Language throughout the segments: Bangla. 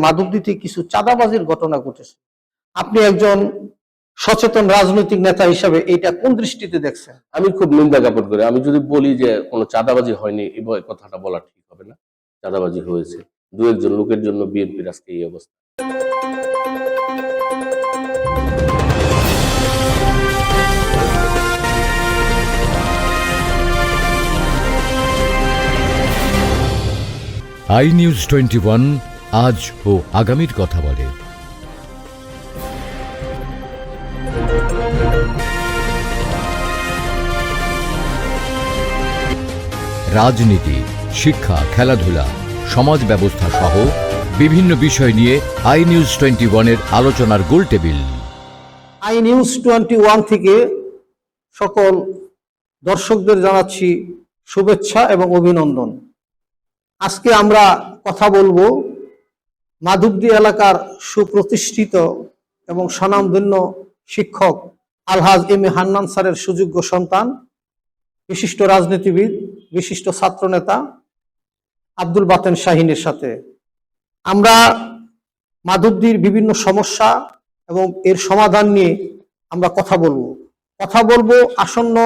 মাধবদীতে কিছু চাঁদাবাজির ঘটনা ঘটেছে। আপনি একজন সচেতন রাজনৈতিক নেতা হিসাবে এটা কোন দৃষ্টিতে দেখছেন? আমি খুব নিন্দা জ্ঞাপন করি। আমি যদি বলি যে কোনো চাঁদাবাজি হয়নি, এই কথাটা বলা ঠিক হবে না। চাঁদাবাজি হয়েছে, দু একজন লোকের জন্য বিএনপির আজকে এই অবস্থা। আই নিউজ 21 আজ ও আগামীর কথা বলে। রাজনীতি, শিক্ষা, খেলাধুলা, সমাজ ব্যবস্থা সহ বিভিন্ন বিষয় নিয়ে আই নিউজ 21 এর আলোচনার গোল টেবিল। আই নিউজ 21 থেকে সকল দর্শকদের জানাচ্ছি শুভেচ্ছা এবং অভিনন্দন। আজকে আমরা কথা বলবো মাধবদী এলাকার সুপ্রতিষ্ঠিত এবং স্বনামধন্য শিক্ষক আলহাজ এম এ হান্নান স্যারের সুযোগ্য সন্তান, বিশিষ্ট রাজনীতিবিদ, বিশিষ্ট ছাত্রনেতা আব্দুল বাতেন শাহিনের সাথে আমরা মাধবদীর বিভিন্ন সমস্যা এবং এর সমাধান নিয়ে আমরা কথা বলবো আসন্ন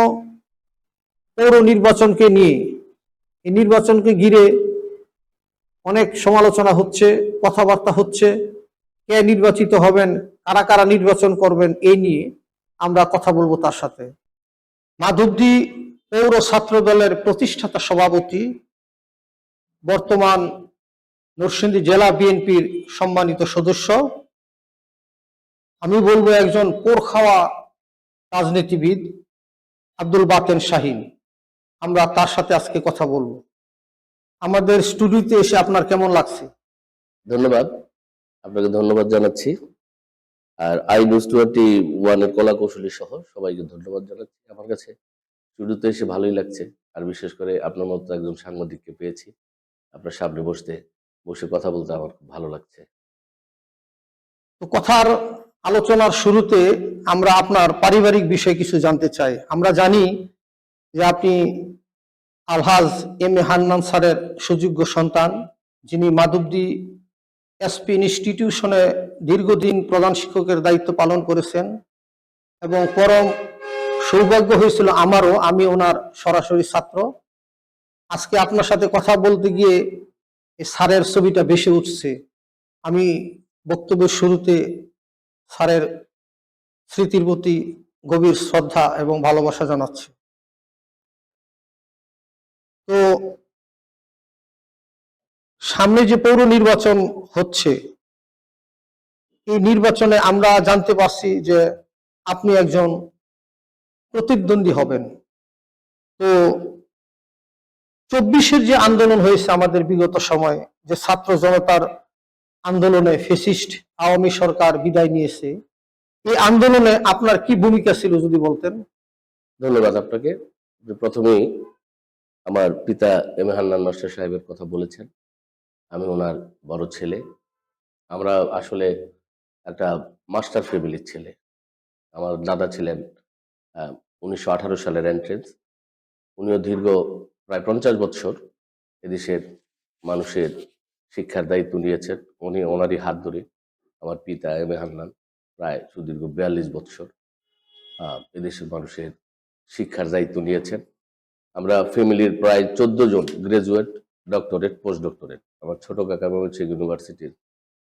পৌর নির্বাচনকে নিয়ে। এই নির্বাচনকে ঘিরে অনেক সমালোচনা হচ্ছে, কথাবার্তা হচ্ছে, কে নির্বাচিত হবেন, কারা কারা নির্বাচন করবেন, এই নিয়ে আমরা কথা বলবো তার সাথে। মাধবদী পৌর ছাত্র দলের প্রতিষ্ঠাতা সভাপতি, বর্তমান নরসিংদী জেলা বিএনপির সম্মানিত সদস্য, আমি বলবো একজন পোরখাওয়া রাজনীতিবিদ আব্দুল বাতেন শাহিন। আমরা তার সাথে আজকে কথা বলবো। আমাদের স্টুডিওতে এসে আপনার কেমন লাগছে? ধন্যবাদ, আপনাকে ধন্যবাদ জানাচ্ছি। আর আই নিউজ 21 এর কলা কৌশলী সহ সবাইকে ধন্যবাদ জানাচ্ছি। আমার কাছে স্টুডিওতে এসে ভালোই লাগছে, আর বিশেষ করে আপনার মতো একজন সাংবাদিককে পেয়েছি, আপনার সামনে বসে কথা বলতে আমার খুব ভালো লাগছে। তো কথার আলোচনার শুরুতে আমরা আপনার পারিবারিক বিষয়ে কিছু জানতে চাই। আমরা জানি যে আপনি আলহাজ এম এ হান্নান স্যারের সুযোগ্য সন্তান, যিনি মাধবদী এসপি ইনস্টিটিউশনে দীর্ঘদিন প্রধান শিক্ষকের দায়িত্ব পালন করেছেন এবং পরম সৌভাগ্য হয়েছিল আমারও, আমি ওনার সরাসরি ছাত্র। আজকে আপনার সাথে কথা বলতে গিয়ে এই স্যারের ছবিটা ভেসে উঠছে। আমি বক্তব্যের শুরুতে স্যারের স্মৃতির প্রতি গভীর শ্রদ্ধা এবং ভালোবাসা জানাচ্ছি। তো সামনে যে পৌর নির্বাচন হচ্ছে, এই নির্বাচনে আমরা জানতে পারছি যে আপনি একজন প্রতিদ্বন্দ্বী হবেন। তো 24-এর যে আন্দোলন হয়েছে আমাদের বিগত সময়ে, যে ছাত্র জনতার আন্দোলনে ফ্যাসিস্ট আওয়ামী সরকার বিদায় নিয়েছে, এই আন্দোলনে আপনার কি ভূমিকা ছিল যদি বলতেন? ধন্যবাদ আপনাকে। প্রথমেই আমার পিতা এম এ হান্নান মাস্টার সাহেবের কথা বলেছেন, আমি ওনার বড় ছেলে। আমরা আসলে একটা মাস্টার ফ্যামিলির ছেলে। আমার দাদা ছিলেন 1918 সালের এন্ট্রেন্স। উনিও দীর্ঘ প্রায় 50 বছর এদেশের মানুষের শিক্ষার দায়িত্ব নিয়েছেন। ওনারই হাত ধরে আমার পিতা এম এ হান্নান প্রায় সুদীর্ঘ 42 বছর এদেশের মানুষের শিক্ষার দায়িত্ব নিয়েছেন। আমরা ফ্যামিলির প্রায় 14 জন গ্রাজুয়েট, ডক্টরেট, পোস্ট ডক্টরেট। আমার ছোট কাকা ময়মনসিংহ ইউনিভার্সিটির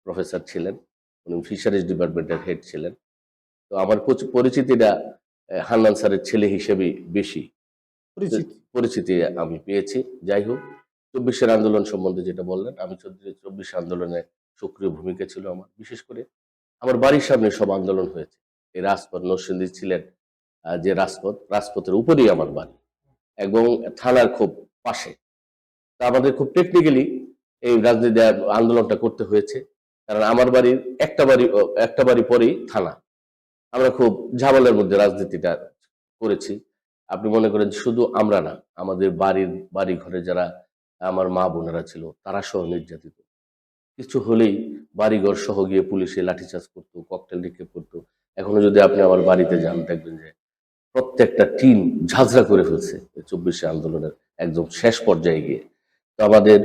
প্রফেসর ছিলেন, উনি ফিশারিজ ডিপার্টমেন্টের হেড ছিলেন। তো আমার পরিচিতিটা হান্নান স্যারের ছেলে হিসেবেই বেশি পরিচিতি আমি পেয়েছি। যাই হোক, 24-এর আন্দোলন সম্বন্ধে যেটা বললেন, আমি 24 আন্দোলনে সক্রিয় ভূমিকা ছিল আমার। বিশেষ করে আমার বাড়ির সামনে সব আন্দোলন হয়েছে। এই রাজপথ, নরসিংদী ছিলেন যে রাজপথের উপরেই আমার বাড়ি এবং থানার খুব পাশে। তা আমাদের খুব টেকনিক্যালি এই রাজনীতি আন্দোলনটা করতে হয়েছে, কারণ আমার বাড়ির একটা বাড়ি পরেই থানা। আমরা খুব ঝামেলার মধ্যে রাজনীতিটা করেছি। আপনি মনে করেন শুধু আমরা না, আমাদের বাড়ি ঘরে যারা আমার মা বোনেরা ছিল তারা সহ নির্যাতিত। কিছু হলেই বাড়িঘর সহ গিয়ে পুলিশে লাঠিচার্জ করতো, ককটেল নিক্ষেপ করতো। এখনো যদি আপনি আমার বাড়িতে যান, দেখবেন যে প্রত্যেকটা টিন ঝাঁঝরা করে ফেলছে 24 আন্দোলনের একদম শেষ পর্যায়ে গিয়ে। তো আমাদের,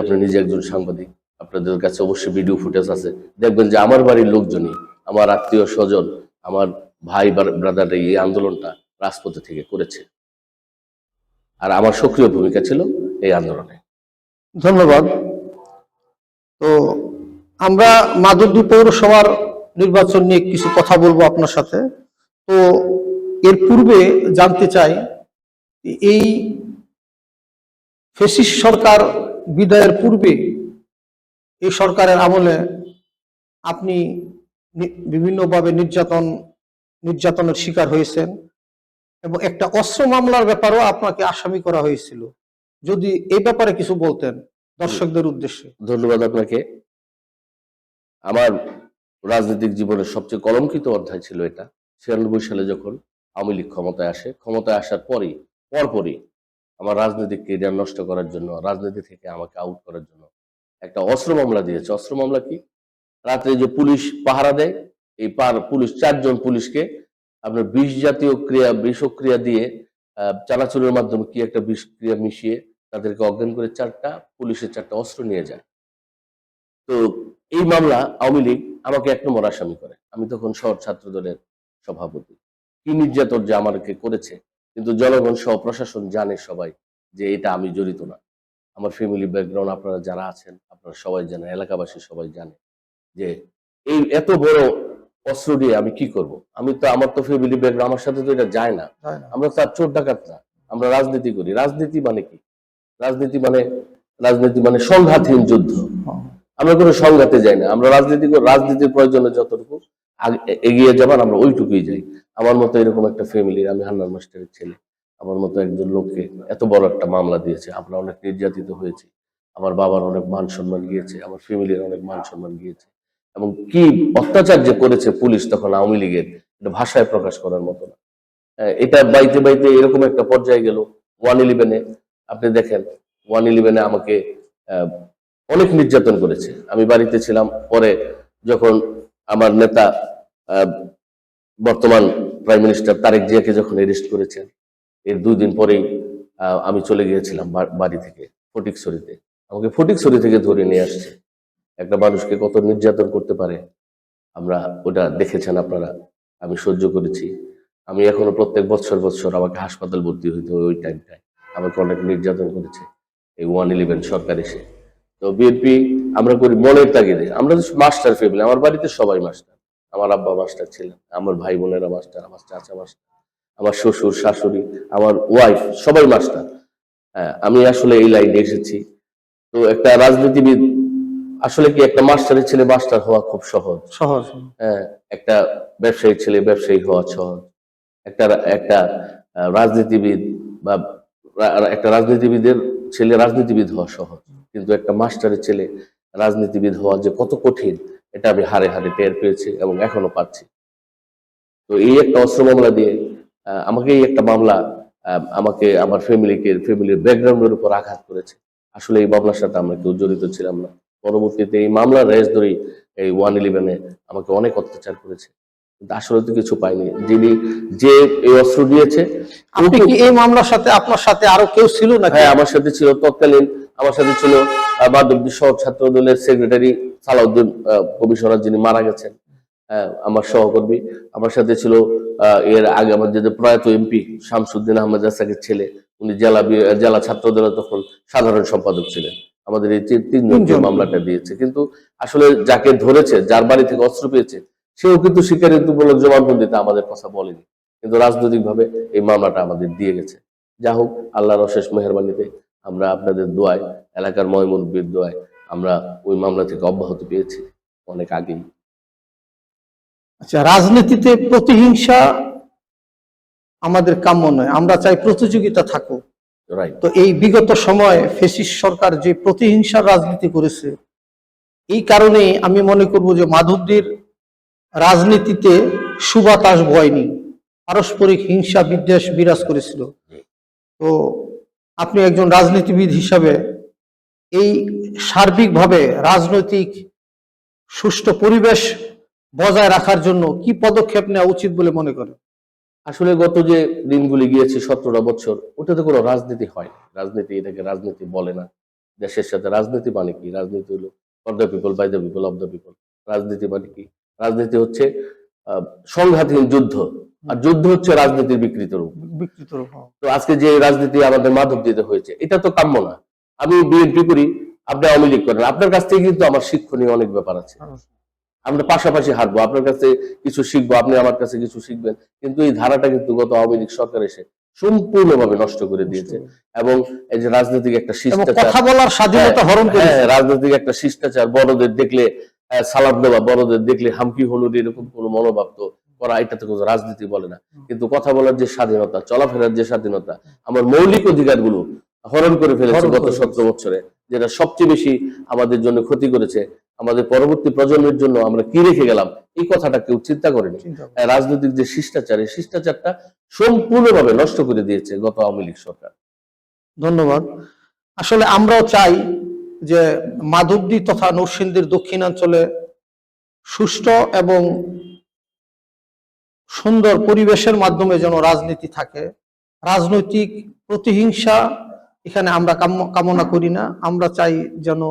আপনি নিজে একজন সাংবাদিক, আপনাদের কাছে অবশ্যই ভিডিও ফুটেজ আছে, দেখবেন যে আমার বাড়ির লোকজনই, আমার আত্মীয় স্বজন, আমার ভাই ব্রাদার এই আন্দোলনটা রাজপথে থেকে করেছে, আর আমার সক্রিয় ভূমিকা ছিল এই আন্দোলনে। ধন্যবাদ। তো আমরা মাধবদী পৌরসভার নির্বাচন নিয়ে কিছু কথা বলবো আপনার সাথে। তো এর পূর্বে জানতে চাই, এই ফ্যাসিস্ট সরকার বিদায়ের পূর্বে এই সরকারের আমলে আপনি বিভিন্নভাবে নির্যাতনের শিকার হয়েছেন এবং একটা অস্ত্র মামলার ব্যাপারেও আপনাকে আসামি করা হয়েছিল। যদি এই ব্যাপারে কিছু বলতেন দর্শকদের উদ্দেশ্যে। ধন্যবাদ আপনাকে। আমার রাজনৈতিক জীবনের সবচেয়ে কলঙ্কিত অধ্যায় ছিল এটা। 96 সালে যখন আওয়ামী লীগ ক্ষমতায় আসে, ক্ষমতায় আসার পরপরই আমার রাজনৈতিক ক্যারিয়ার নষ্ট করার জন্য, রাজনীতি থেকে আমাকে আউট করার জন্য একটা অস্ত্র মামলা দিয়েছে। অস্ত্র মামলা কি? রাত্রে যে পুলিশ পাহারা দেয়, এই পুলিশ 4 জন পুলিশকে আপনার বিষক্রিয়া দিয়ে চানাচুরের মাধ্যমে কি একটা বিষক্রিয়া মিশিয়ে তাদেরকে অজ্ঞান করে পুলিশের 4টা অস্ত্র নিয়ে যায়। তো এই মামলা আওয়ামী লীগ আমাকে 1 নম্বর আসামি করে। আমি তখন শহর ছাত্র দলের সভাপতি। কি নির্যাতন যে আমাকে করেছে, কিন্তু জনগণ সহ প্রশাসন জানে সবাই যে এটা আমি জড়িত না। আমার ফ্যামিলি ব্যাকগ্রাউন্ড আপনারা যারা আছেন আপনারা সবাই জানেন, এলাকাবাসী সবাই জানে যে এই এত বড় অস্ত্র দিয়ে আমি কি করব। আমার তো ফ্যামিলি ব্যাকগ্রাউন্ড, আমার সাথে তো এটা যায় না। আমরা তো আর চোর ডাকাত না, আমরা রাজনীতি করি। রাজনীতি মানে কি? রাজনীতি মানে সংঘাতহীন যুদ্ধ। আমরা কোনো সংঘাতে যাই না। আমরা রাজনীতির প্রয়োজনে যতটুকু এগিয়ে যাবার আমরা ওইটুকুই যাই। আমার মতো এরকম একটা ফ্যামিলির, আমি হান্নান মাস্টারের ছেলে, আমার মতো একজন লোককে এত বড় একটা মামলা দিয়েছে। আমরা অনেক নির্যাতিত হয়েছি, আমার বাবার অনেক মান সম্মান গিয়েছে, আমার ফ্যামিলির অনেক মান সম্মান গিয়েছে, এবং কি অত্যাচার যে করেছে পুলিশ তখন আওয়ামী লীগের, এটা ভাষায় প্রকাশ করার মতো না। এটা বাইতে বাইতে এরকম একটা পর্যায়ে গেল 111-এ। আপনি দেখেন 111-এ আমাকে অনেক নির্যাতন করেছে। আমি বাড়িতে ছিলাম। পরে যখন আমার নেতা বর্তমান প্রাইম মিনিস্টার তারেক জিয়াকে যখন অ্যারেস্ট করেছেন, এর 2 দিন পরেই আমি চলে গিয়েছিলাম বাড়ি থেকে ফটিকছড়িতে। আমাকে ফটিকছড়ি থেকে ধরে নিয়ে আসছে। একটা মানুষকে কত নির্যাতন করতে পারে আমরা ওটা দেখেছেন আপনারা। আমি সহ্য করেছি। আমি এখনো প্রত্যেক বছর আমাকে হাসপাতাল ভর্তি হইতে হয়। ওই টাইমটায় আমাকে অনেক নির্যাতন করেছে এই 111 সরকার এসে। তো বিএনপি আমরা করি মনের তাগিদে। আমরা মাস্টার ফ্যামিলি, আমার বাড়িতে সবাই মাস্টার। আমার আব্বা মাস্টার ছিলেন, আমার ভাই বোনেরা মাস্টার, আমার চাচা মাস্টার, আমার শ্বশুর শাশুড়ি, আমার ওয়াইফ সবাই মাস্টার। হ্যাঁ, আমি আসলে এই লাইনে এসেছি। তো একটা রাজনীতিবিদ আসলে কি, একটা মাস্টারের ছেলে মাস্টার হওয়া খুব সহজ। হ্যাঁ, একটা ব্যবসায়ীর ছেলে ব্যবসায়ী হওয়া সহজ। একটা রাজনীতিবিদ বা একটা রাজনীতিবিদের ছেলে রাজনীতিবিদ হওয়া সহজ, কিন্তু একটা মাস্টারের ছেলে রাজনীতিবিদ হওয়া যে কত কঠিন, এটা আমি হাড়ে হাড়ে টের পেয়েছি এবং এখনো পাচ্ছি। তো এই একটা অস্ত্র মামলা দিয়ে আমাকে এই একটা মামলা আমাকে আমার ফ্যামিলির ব্যাকগ্রাউন্ডের উপর আঘাত করেছে। আসলে এই মামলার সাথে আমরা কেউ জড়িত ছিলাম না। পরবর্তীতে এই মামলার রেস ধরেই এই 111-এ আমাকে অনেক অত্যাচার করেছে, কিন্তু আসলে তো কিছু পাইনি। যে এই অস্ত্র দিয়েছে, আপনি কি এই মামলার সাথে আপনার সাথে আরো কেউ ছিল নাকি? হ্যাঁ, আমার সাথে ছিল তৎকালীন, আমার সাথে ছিল মাধবদী শহর ছাত্র দলের সেক্রেটারি সালাউদ্দিন কমিশনার, যিনি মারা গেছেন, আমার সহকর্মী। আমার সাথে ছিল এর আগে আমার যে প্রয়াত এমপি শামসুদ্দিন আহমেদ রাসাকের ছেলে, উনি জেলা ছাত্র দলের তখন সাধারণ সম্পাদক ছিলেন। আমাদের এই 3 জন মামলাটা দিয়েছে। কিন্তু আসলে যাকে ধরেছে, যার বাড়ি থেকে অস্ত্র পেয়েছে, সেও কিন্তু স্বীকারোক্তিমূলক জবানবন্দিতে আমাদের কথা বলেনি, কিন্তু রাজনৈতিক ভাবে এই মামলাটা আমাদের দিয়ে গেছে। যা হোক, আল্লাহর অশেষ মেহেরবানিতে আমরা আপনাদের দোয়ায়, এলাকার ময়মুরব্বির দোয়ায় আমরা ওই মামলা থেকে অব্যাহতি পেয়েছি অনেক আগেই। আচ্ছা, রাজনীতিতে প্রতিহিংসা আমাদের কাম্য নয়, আমরা চাই প্রতিযোগিতা থাকুক। রাইট। তো এই বিগত সময়ে ফ্যাসিস্ট সরকার যে প্রতিহিংসার রাজনীতি করেছে, এই কারণে আমি মনে করব যে মাধবদীর রাজনীতিতে সুবাতাস বয়নি, পারস্পরিক হিংসা বিদ্বেষ বিরাজ করেছিল। তো আপনি একজন রাজনীতিবিদ হিসাবে এই সার্বিকভাবে রাজনৈতিক সুষ্ঠু পরিবেশ বজায় রাখার জন্য কি পদক্ষেপ নেওয়া উচিত বলে মনে করেন? আসলে গত যে দিনগুলি গিয়েছে 17টা বছর, ওটাতে কোনো রাজনীতি হয় না। এটাকে রাজনীতি বলে না। দেশের সাথে রাজনীতি মানে কি? রাজনীতি হলো for the people, by the people, of the people. রাজনীতি মানে কি? রাজনীতি হচ্ছে সংঘাতহীন যুদ্ধ, আর যুদ্ধ হচ্ছে রাজনীতির বিকৃত রূপ। বিকৃত রূপ। তো আজকে যে রাজনীতি আমাদের মাধব দিতে হয়েছে, এটা তো কাম্য না। আমি বিএনপি করি, আপনি আওয়ামী লীগ করেন, আপনার কাছ থেকে কিন্তু আমার শিক্ষণীয় অনেক ব্যাপার আছে। আমরা পাশাপাশি হাঁটবো, আপনার কাছে কিছু শিখবো, আপনি আমার কাছে কিছু শিখবেন। কিন্তু এই ধারাটা কিন্তু গত আওয়ামী লীগ সরকার এসে সম্পূর্ণভাবে নষ্ট করে দিয়েছে। এবং এই যে রাজনৈতিক একটা এবং শিষ্টাচার, কথা বলার স্বাধীনতা হরণ করেছে। হ্যাঁ, রাজনৈতিক একটা শিষ্টাচার, বড়দের দেখলে সালাম দেওয়া, বড়দের দেখলে হামকি হলুদ, এরকম কোনো মনোভাব তো করা, এটা তো কোনো রাজনীতি বলে না। কিন্তু কথা বলার যে স্বাধীনতা, চলাফেরার যে স্বাধীনতা, আমার মৌলিক অধিকারগুলো হরণ করে ফেলেছে গত 17 বছরে, যেটা সবচেয়ে বেশি আমাদের জন্য ক্ষতি করেছে। আমাদের পরবর্তী প্রজন্মের জন্য আমরা কি রেখে গেলাম, এই কথাটা কেউ চিন্তা করেনি। রাজনৈতিক যে শিষ্টাচার, এই শিষ্টাচারটা সম্পূর্ণভাবে নষ্ট করে দিয়েছে গত আওয়ামী লীগ সরকার। ধন্যবাদ। আসলে আমরাও চাই যে মাধবদী তথা নরসিংদীর দক্ষিণাঞ্চলে সুষ্ঠু এবং সুন্দর পরিবেশের মাধ্যমে যেন রাজনীতি থাকে। রাজনৈতিক প্রতিহিংসা এখানে আমরা কামনা করি না। আমরা চাই যেন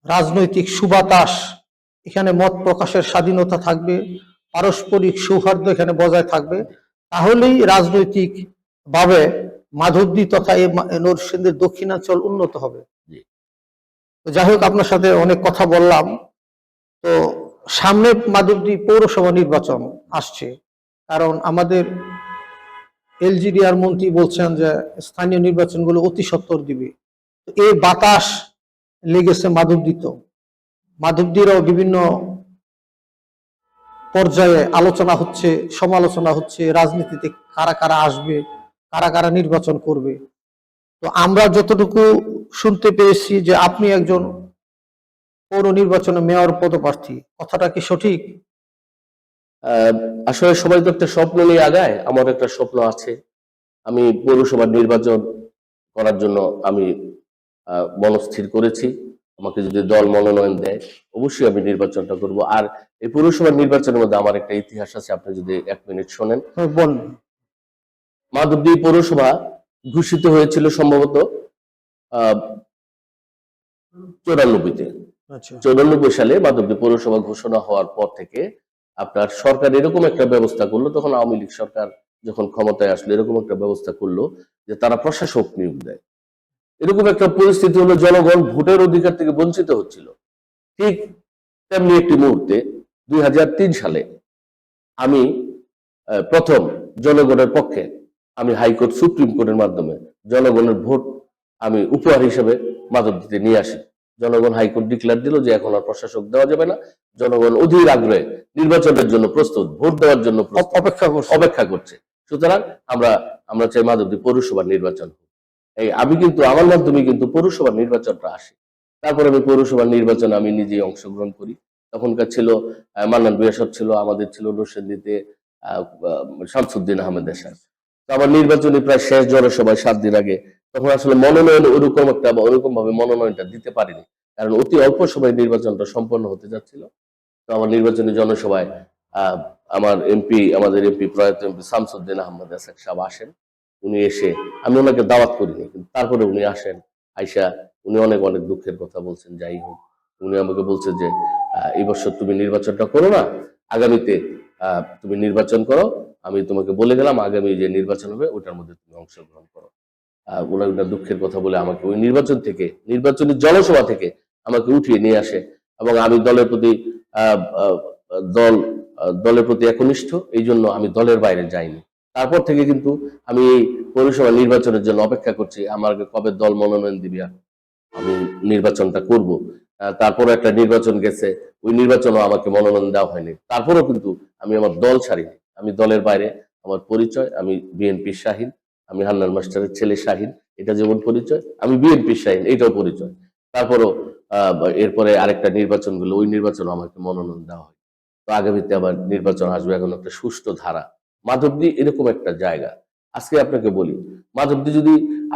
রাজনৈতিক সুবাতাস, এখানে মত প্রকাশের স্বাধীনতা থাকবে, পারস্পরিক সৌহার্দ্য এখানে বজায় থাকবে। তাহলেই রাজনৈতিক ভাবে মাধবদী তথা এই নরসিংদীর দক্ষিণাঞ্চল উন্নত হবে। তো যাই হোক, আপনার সাথে অনেক কথা বললাম। তো সামনে মাধবদী পৌরসভা নির্বাচন আসছে, কারণ আমাদের এলজিডিআর মন্ত্রী বলছেন যে স্থানীয় নির্বাচনগুলো অতি সত্বর দিবে। তো এই বাতাস লেগেছে মাধবদীতে। মাধবদীরও বিভিন্ন পর্যায়ে আলোচনা হচ্ছে, সমালোচনা হচ্ছে, রাজনীতিতে কারা কারা আসবে, কারা কারা নির্বাচন করবে। তো আমরা যতটুকু শুনতে পেয়েছি যে আপনি একজন পৌর নির্বাচনে মেয়র পদপ্রার্থী, কথাটা কি সঠিক? আসলে সবাই তো একটা স্বপ্ন নিয়ে আগায়, আমার একটা স্বপ্ন আছে। আমি পৌরসভার নির্বাচন করার জন্য আমি মনস্থির করেছি। আমাকে যদি দল মনোনয়ন দেয়, অবশ্যই আমি নির্বাচনটা করব। আর এই পৌরসভার নির্বাচনের মধ্যে আমার একটা ইতিহাস আছে, আপনি যদি 1 মিনিট শোনেন। বলুন। মাধবদী পৌরসভা ঘোষিত হয়েছিল সম্ভবত 94-তে। আচ্ছা। 94 সালে মাধবদী পৌরসভা ঘোষণা হওয়ার পর থেকে আপনার সরকার এরকম একটা ব্যবস্থা করলো, তখন আওয়ামী লীগ সরকার যখন ক্ষমতায় আসলো, এরকম একটা ব্যবস্থা করলো যে তারা প্রশাসক নিয়োগ দেয়। এরকম একটা পরিস্থিতি হলো, জনগণ ভোটের অধিকার থেকে বঞ্চিত হচ্ছিল। ঠিক তেমনি একটি মুহূর্তে 2003 সালে আমি প্রথম জনগণের পক্ষে আমি হাইকোর্ট, সুপ্রিম কোর্টের মাধ্যমে জনগণের ভোট আমি উপহার হিসেবে মাধবদীতে নিয়ে আসি। জনগণ হাইকোর্ট ডিক্লেয়ার দিল যে এখন আর প্রশাসক দেওয়া যাবে না। জনগণ অধীর আগ্রহে নির্বাচনের জন্য প্রস্তুত, ভোট দেওয়ার জন্য অপেক্ষা করছে। সুতরাং আমরা চাই মাধবদী পৌরসভার নির্বাচন। এই আমি কিন্তু আমার মাধ্যমে কিন্তু পৌরসভার নির্বাচনটা আসে। তারপর আমি পৌরসভার নির্বাচনে আমি নিজেই অংশগ্রহণ করি। তখনকার ছিল মান্নান বিয়াসব ছিল, আমাদের ছিল নরসিংদীতে শামসুদ্দিন আহমেদ এরশাদ। তো আমার নির্বাচনী প্রায় শেষ জনসভায় 7 দিন আগে, তখন আসলে মনোনয়ন ওরকম ভাবে মনোনয়নটা দিতে পারিনি, কারণ অতি অল্প সময় নির্বাচনটা সম্পন্ন হতে যাচ্ছিল। তো আমার নির্বাচনী জনসভায় আমাদের এমপি প্রয়াত এমপি শামসুদ্দিন আহমেদ এরশাদ সাহেব আসেন। উনি এসে, আমি ওনাকে দাওয়াত করিনি, কিন্তু তারপরে উনি আসেন। আইসা উনি অনেক অনেক দুঃখের কথা বলছেন। যাই হোক, উনি আমাকে বলছে যে এই বছর তুমি নির্বাচনটা করো না, আগামীতে তুমি নির্বাচন করো। আমি তোমাকে বলে গেলাম আগামী যে নির্বাচন হবে ওটার মধ্যে তুমি অংশগ্রহণ করো। ওনার দুঃখের কথা বলে আমাকে ওই নির্বাচনী জনসভা থেকে আমাকে উঠিয়ে নিয়ে আসে। এবং আমি দলের প্রতি একনিষ্ঠ, এই জন্য আমি দলের বাইরে যাইনি। তারপর থেকে কিন্তু আমি এই পৌরসভা নির্বাচনের জন্য অপেক্ষা করছি, আমাকে কবে দল মনোনয়ন দিবে, আমি নির্বাচনটা করব। তারপর একটা নির্বাচন গেছে, ওই নির্বাচনও আমাকে মনোনয়ন দেওয়া হয়নি। তারপরেও কিন্তু আমি আমার দল ছাড়িনি। আমি দলের বাইরে, আমার পরিচয় আমি বিএনপি শাহীন, আমি হান্নান মাস্টারের ছেলে শাহীন, এটা যেমন পরিচয়, আমি বিএনপি শাহীন, এটাও পরিচয়। তারপরও এরপরে আরেকটা নির্বাচন গুলো, ওই নির্বাচনও আমাকে মনোনয়ন দেওয়া হয়। তো আগামীতে আবার নির্বাচন আসবে, এখন একটা সুষ্ঠু ধারা। মাধবদী এরকম একটা জায়গা। আজকে আপনাকে বলি, মাধবদী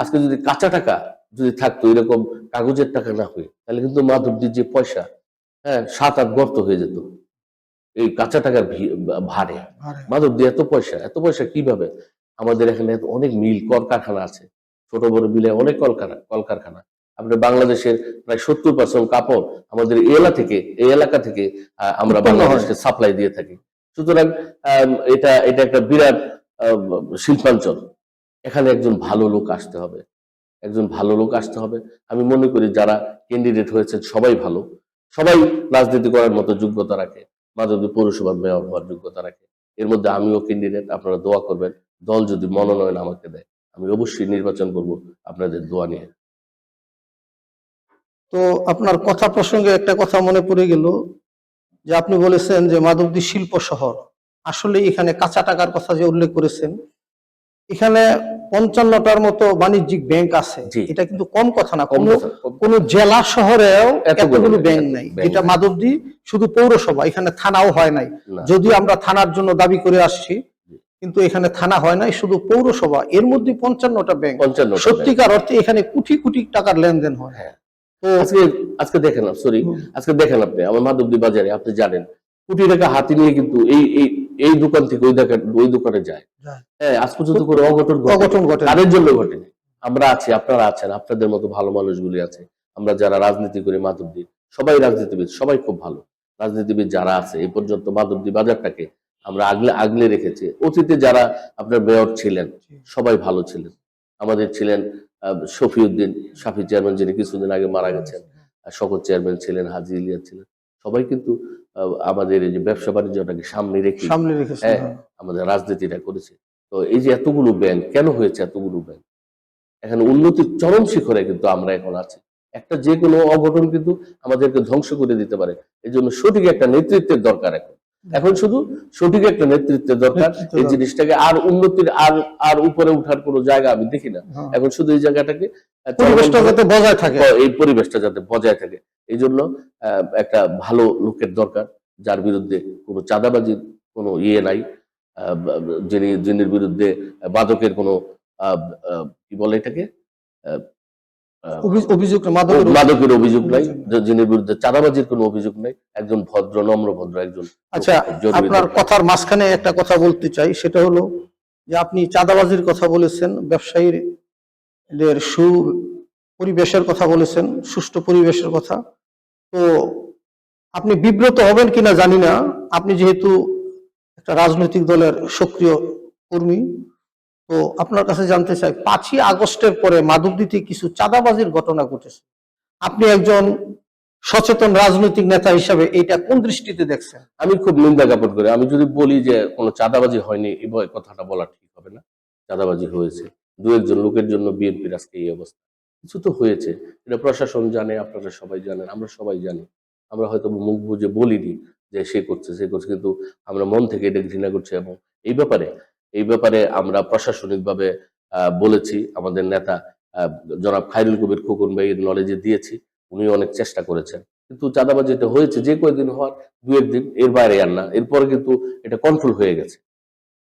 আজকে যদি কাঁচা টাকা যদি থাকতো, এরকম কাগজের টাকা না হয়ে, তাহলে কিন্তু মাধবদীর যে পয়সা, 7-8 গর্ত হয়ে যেত এই কাঁচা টাকার ভারে। মাধবদী এত পয়সা কিভাবে? আমাদের এখানে অনেক মিল কলকারখানা আছে, ছোট বড় মিলে অনেক কলকারখানা। আপনার বাংলাদেশের প্রায় 70% কাপড় আমাদের এই এলাকা থেকে আমরা উৎপন্ন হয়। বাংলাদেশকে সাপ্লাই দিয়ে থাকি। সুতরাং এটা এটা একটা বিরাট শিল্পাঞ্চল। এখানে একজন ভালো লোক আসতে হবে, একজন ভালো লোক আসতে হবে। আমি মনে করি যারা ক্যান্ডিডেট হয়েছেন সবাই ভালো, সবাই রাজনীতি করার মতো যোগ্যতা রাখে, মাধবদী পৌরসভার মেয়র হওয়ার যোগ্যতা রাখে। এর মধ্যে আমিও ক্যান্ডিডেট, আপনারা দোয়া করবেন। দল যদি মনোনয়ন আমাকে দেয় আমি অবশ্যই নির্বাচন করব আপনাদের দোয়া নিয়ে। তো আপনার কথা প্রসঙ্গে একটা কথা মনে পড়ে গেল, যে আপনি বলেছেন যে মাধবদী শিল্প শহর। আসলে এখানে কাঁচা টাকার কথা যে উল্লেখ করেছেন, এখানে 55টার মতো বাণিজ্যিক ব্যাংক আছে। জি। এটা কিন্তু কম কথা না। কম কোনো কথা, কম কথা। কোনো জেলা শহরেও এতগুলো এতগুলো ব্যাংক ব্যাংক নাই, নাই। যেটা মাধবদী শুধু পৌরসভা, এখানে থানাও হয় নাই। না। যদিও আমরা থানার জন্য দাবি করে আসছি, কিন্তু এখানে থানা হয় নাই, শুধু পৌরসভা। এর মধ্যে 55টা ব্যাংক। 55টা সত্যিকার অর্থে এখানে কোটি কোটি টাকার লেনদেন হয়। হ্যাঁ। তো আজকে দেখেন, সরি, হুম। আজকে দেখেন আপনি আমার মাধবদী বাজারে, আপনি জানেন কোটি টাকা হাতে নিয়ে কিন্তু এই দোকান থেকে ওই দোকানে যায়। যায়। হ্যাঁ, আজ পর্যন্ত কোনো অঘটন অঘটন ঘটে না। কাদের জন্য ঘটেনি? আমরা আছি, আপনারা আছেন, আপনাদের মতো ভালো মানুষগুলি আছে। আমরা যারা রাজনীতি করি মাধবদী, সবাই রাজনীতিবিদ, সবাই খুব ভালো রাজনীতিবিদ যারা আছে। এই পর্যন্ত মাধবদী বাজারটাকে আমরা আগলে রেখেছি। অতীতে যারা আপনার মেয়র ছিলেন সবাই ভালো ছিলেন। আমাদের ছিলেন শফিউদ্দিন শাফি চেয়ারম্যান, যিনি কিছুদিন আগে মারা গেছেন। শকত চেয়ারম্যান ছিলেন, হাজী ইলিয়াস ছিলেন। সবাই কিন্তু আমাদের এই যে ব্যবসা বাণিজ্যটাকে সামনে রেখে রেখেছেন। আমাদের রাজনীতিটা করেছে। তো এই যে এতগুলো ব্যাংক কেন হয়েছে, এতগুলো ব্যাংক, এখানে উন্নতির চরম শিখরে কিন্তু আমরা এখন আছি। একটা যে কোনো অঘটন কিন্তু আমাদেরকে ধ্বংস করে দিতে পারে। এই জন্য সঠিক একটা নেতৃত্বের দরকার। এখন শুধু সঠিক একটা নেতৃত্বের দরকার। এই জিনিসটাকে আর উন্নতির আর উপরে উঠার কোনো জায়গা আমি দেখি না। এখন শুধু এই জায়গাটাকে পরিবেশটা যাতে বজায় থাকে, এই পরিবেশটা যাতে বজায় থাকে, এই জন্য একটা ভালো লোকের দরকার, যার বিরুদ্ধে কোনো চাঁদাবাজির কোনো নাই, যিনির বিরুদ্ধে মাদকের কোনো কি বলে এটাকে, অভিযোগ মাদকের অভিযোগ নাই, যিনির বিরুদ্ধে চাঁদাবাজির কোনো অভিযোগ নাই, একজন ভদ্র নম্র ভদ্র একজন। আচ্ছা, আপনার কথার মাঝখানে একটা কথা বলতে চাই, সেটা হলো যে আপনি চাঁদাবাজির কথা বলেছেন, ব্যবসায়ীদের পরিবেশের কথা বলেছেন, সুষ্ঠু পরিবেশের কথা। তো আপনি বিব্রত হবেন কিনা জানি না, আপনি যেহেতু একটা রাজনৈতিক দলের সক্রিয় কর্মী, তো আপনার কাছে জানতে চাই, 5ই আগস্টের পরে মাধবদীতে কিছু চাঁদাবাজির ঘটনা ঘটেছে। আপনি একজন সচেতন রাজনৈতিক নেতা হিসাবে এটা কোন দৃষ্টিতে দেখছেন? আমি খুব নিন্দা জ্ঞাপন করি। আমি যদি বলি যে কোনো চাঁদাবাজি হয়নি, এই কথাটা বলা ঠিক হবে না। চাঁদাবাজি হয়েছে, দু একজন লোকের জন্য বিএনপির আজকে এই অবস্থা। কিছু তো হয়েছে, এটা প্রশাসন জানে, আপনারা সবাই জানেন, আমরা সবাই জানি। আমরা হয়তো মুখ বুঝে বলিনি যে সে করছে, কিন্তু আমরা মন থেকে এটা ঘৃণা করছি। এবং এই ব্যাপারে আমরা প্রশাসনিকভাবে বলেছি। আমাদের নেতা জনাব খায়রুল কবির খোকন ভাই নলেজে দিয়েছি, উনি অনেক চেষ্টা করেছেন। কিন্তু চাঁদাবাজিটা হয়েছে যে কয়েকদিন হওয়ার, 2-1 দিন, এর বাইরে আর না। এরপরে কিন্তু এটা কন্ট্রোল হয়ে গেছে,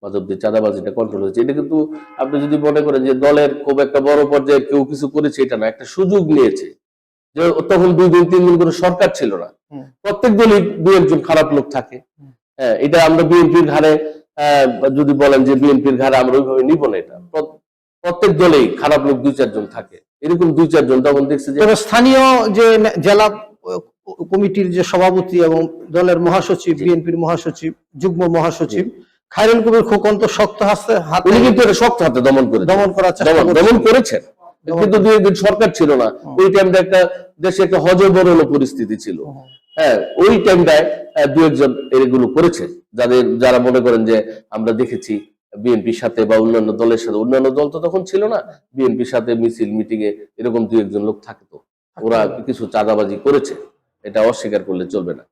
মাধবদীর চাঁদাবাজিটা কন্ট্রোল হয়েছে। এটা কিন্তু আপনি যদি মনে করেন যে দলের খুব একটা বড় পর্যায়ে কেউ কিছু করেছে, এটা না, একটা সুযোগ নিয়েছে। যে তখন 2 দিন 3 দিন করে সরকার ছিল না, প্রত্যেক দলই 2-1 খারাপ লোক থাকে। হ্যাঁ, এটা আমরা বিএনপির ঘাড়ে যদি বলেন যে বিএনপির ঘাড়ে আমরা ওইভাবে নিব না। এটা প্রত্যেক দলেই খারাপ লোক 2-4 জন থাকে, এরকম 2-4 জন। তখন দেখছি যে স্থানীয় যে জেলা কমিটির যে সভাপতি এবং দলের মহাসচিব, বিএনপির মহাসচিব, যুগ্ম মহাসচিব খায়রুল কবির খোকন তো শক্ত হাতে উনি কিন্তু এটা শক্ত হাতে দমন করেছেন। কিন্তু 2-1 দিন সরকার ছিল না, ওই টাইমটা একটা দেশে একটা হজবরল পরিস্থিতি ছিল। হ্যাঁ, ওই টাইমটায় 2-1 জন এগুলো করেছে, যারা মনে করেন যে আমরা দেখেছি বিএনপির সাথে বা অন্যান্য দলের সাথে, অন্যান্য দল তো তখন ছিল না, বিএনপির সাথে মিছিল মিটিং এ এরকম 2-1 জন লোক থাকতো, ওরা কিছু চাঁদাবাজি করেছে, এটা অস্বীকার করলে চলবে না।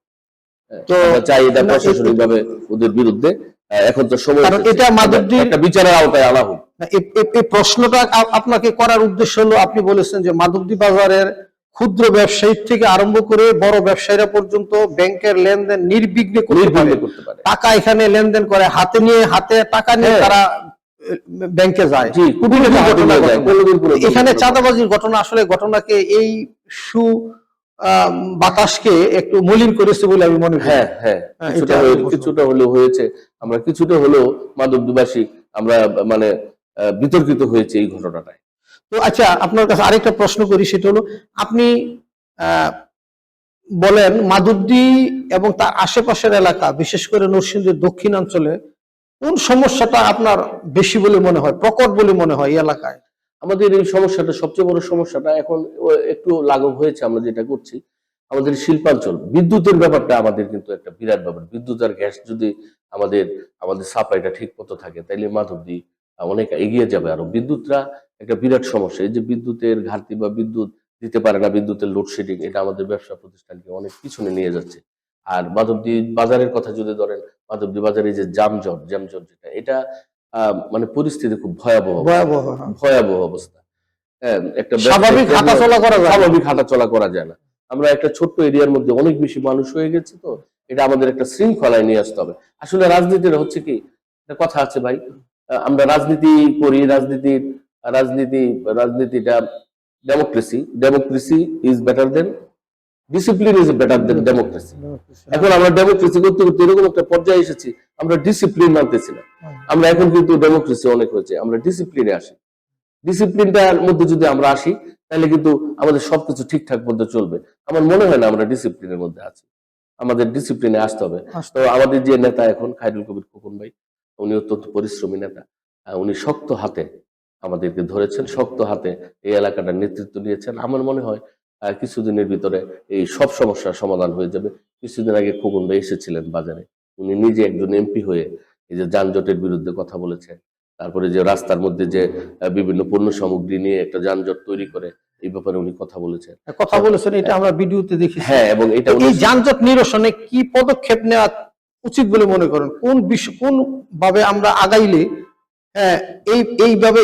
তো আমরা চাই এটা প্রশাসনিক ভাবে ওদের বিরুদ্ধে এখন তো সময়, এটা মাধবদীর একটা বিচারের আওতায় আনা হোক। এই প্রশ্নটা আপনাকে করার উদ্দেশ্য হলো, আপনি বলেছেন যে মাধবদী বাজারের ক্ষুদ্র ব্যবসায়ী থেকে আরম্ভ করে বড় ব্যবসায়ীরা পর্যন্ত ব্যাংকের লেনদেন নির্বিঘ্নে করতে পারে। টাকা এখানে লেনদেন করে, হাতে টাকা নিয়ে তারা ব্যাংকে যায়। এখানে চাঁদাবাজির ঘটনা, আসলে ঘটনাকে এই বাতাসকে একটু মলিন করেছে বলে আমি মনে করি। হ্যাঁ, কিছুটা হলেও হয়েছে। আমরা কিছুটা হলেও মাধবদীবাসী আমরা মানে বিতর্কিত হয়েছে এই ঘটনাটায়। তো আচ্ছা, আপনার কাছে আরেকটা প্রশ্ন করি, সেটা হলো আপনি আহ, বলেন মাধবদী এবং তার আশেপাশের এলাকা, বিশেষ করে নরসিংদীর দক্ষিণাঞ্চলে কোন সমস্যাটা আপনার বেশি বলে মনে হয়, প্রকট বলে মনে হয় এই এলাকায়? আমাদের এই সমস্যাটা, সবচেয়ে বড় সমস্যাটা এখন একটু লাঘব হয়েছে আমরা যেটা করছি, আমাদের শিল্পাঞ্চল বিদ্যুতের ব্যাপারটা আমাদের কিন্তু একটা বিরাট ব্যাপার। বিদ্যুৎ আর গ্যাস যদি আমাদের আমাদের সাপ্লাইটা ঠিক মতো থাকে, তাইলে মাধবদী অনেক এগিয়ে যাবে। আরো বিদ্যুৎটা একটা বিরাট সমস্যা। এই যে বিদ্যুতের ঘাটতি বা বিদ্যুৎ দিতে পারে না, বিদ্যুতের লোডশেডিং, এটা আমাদের ব্যবসা প্রতিষ্ঠানকে অনেক পিছনে নিয়ে যাচ্ছে। আর মাধবদী বাজারের কথা যদি ধরেন, মাধবদী বাজারে যে যানজট যেটা, এটা মানে পরিস্থিতি খুব ভয়াবহ, ভয়াবহ, হ্যাঁ। ভয়াবহ অবস্থা। হ্যাঁ, একটা স্বাভাবিক হাঁটাচলা করা যায় না। স্বাভাবিক হাঁটাচলা করা যায় না। আমরা একটা ছোট্ট এরিয়ার মধ্যে অনেক বেশি মানুষ হয়ে গেছে, তো এটা আমাদের একটা শৃঙ্খলায় নিয়ে আসতে হবে। আসলে রাজনীতির হচ্ছে কি, একটা কথা আছে ভাই, আমরা রাজনীতি করি, রাজনীতিটা democracy is better then discipline, is better then democracy. এখন আমরা ডেমোক্রেসি করতে করতে এরকম একটা পর্যায়ে এসেছি, আমরা ডিসিপ্লিন মানতেছি না। আমরা এখন কিন্তু ডেমোক্রেসি অনেক হয়েছে, আমরা ডিসিপ্লিনে আসি। ডিসিপ্লিনটার মধ্যে যদি আমরা আসি, তাহলে কিন্তু আমাদের সবকিছু ঠিকঠাক মধ্যে চলবে। আমার মনে হয় না আমরা ডিসিপ্লিনের মধ্যে আছি, আমাদের ডিসিপ্লিনে আসতে হবে। তো আমাদের যে নেতা এখন খায়রুল কবির খোকন ভাই, উনি অত্যন্ত পরিশ্রমী নেতা। উনি শক্ত হাতে আমাদেরকে ধরেছেন, শক্ত হাতে এই এলাকাটার নেতৃত্ব নিয়েছেন। আমার মনে হয় কিছুদিনের ভিতরে এই সব সমস্যার সমাধান হয়ে যাবে। কিছুদিন আগে খোকন ভাই এসেছিলেন বাজারে, উনি নিজে একজন এমপি হয়ে এই যে যানজটের বিরুদ্ধে কথা বলেছেন। তারপরে যে রাস্তার মধ্যে যে বিভিন্ন পণ্য সামগ্রী নিয়ে একটা যানজট তৈরি করে, এই ব্যাপারে উনি কথা বলেছেন। এটা আমরা ভিডিওতে দেখেছি। হ্যাঁ, এবং এটা এই যানজট নিরসনে কি পদক্ষেপ নেওয়া উচিত বলে মনে করেন? কোন ভাবে আমরা আগাইলে, হ্যাঁ, এইভাবে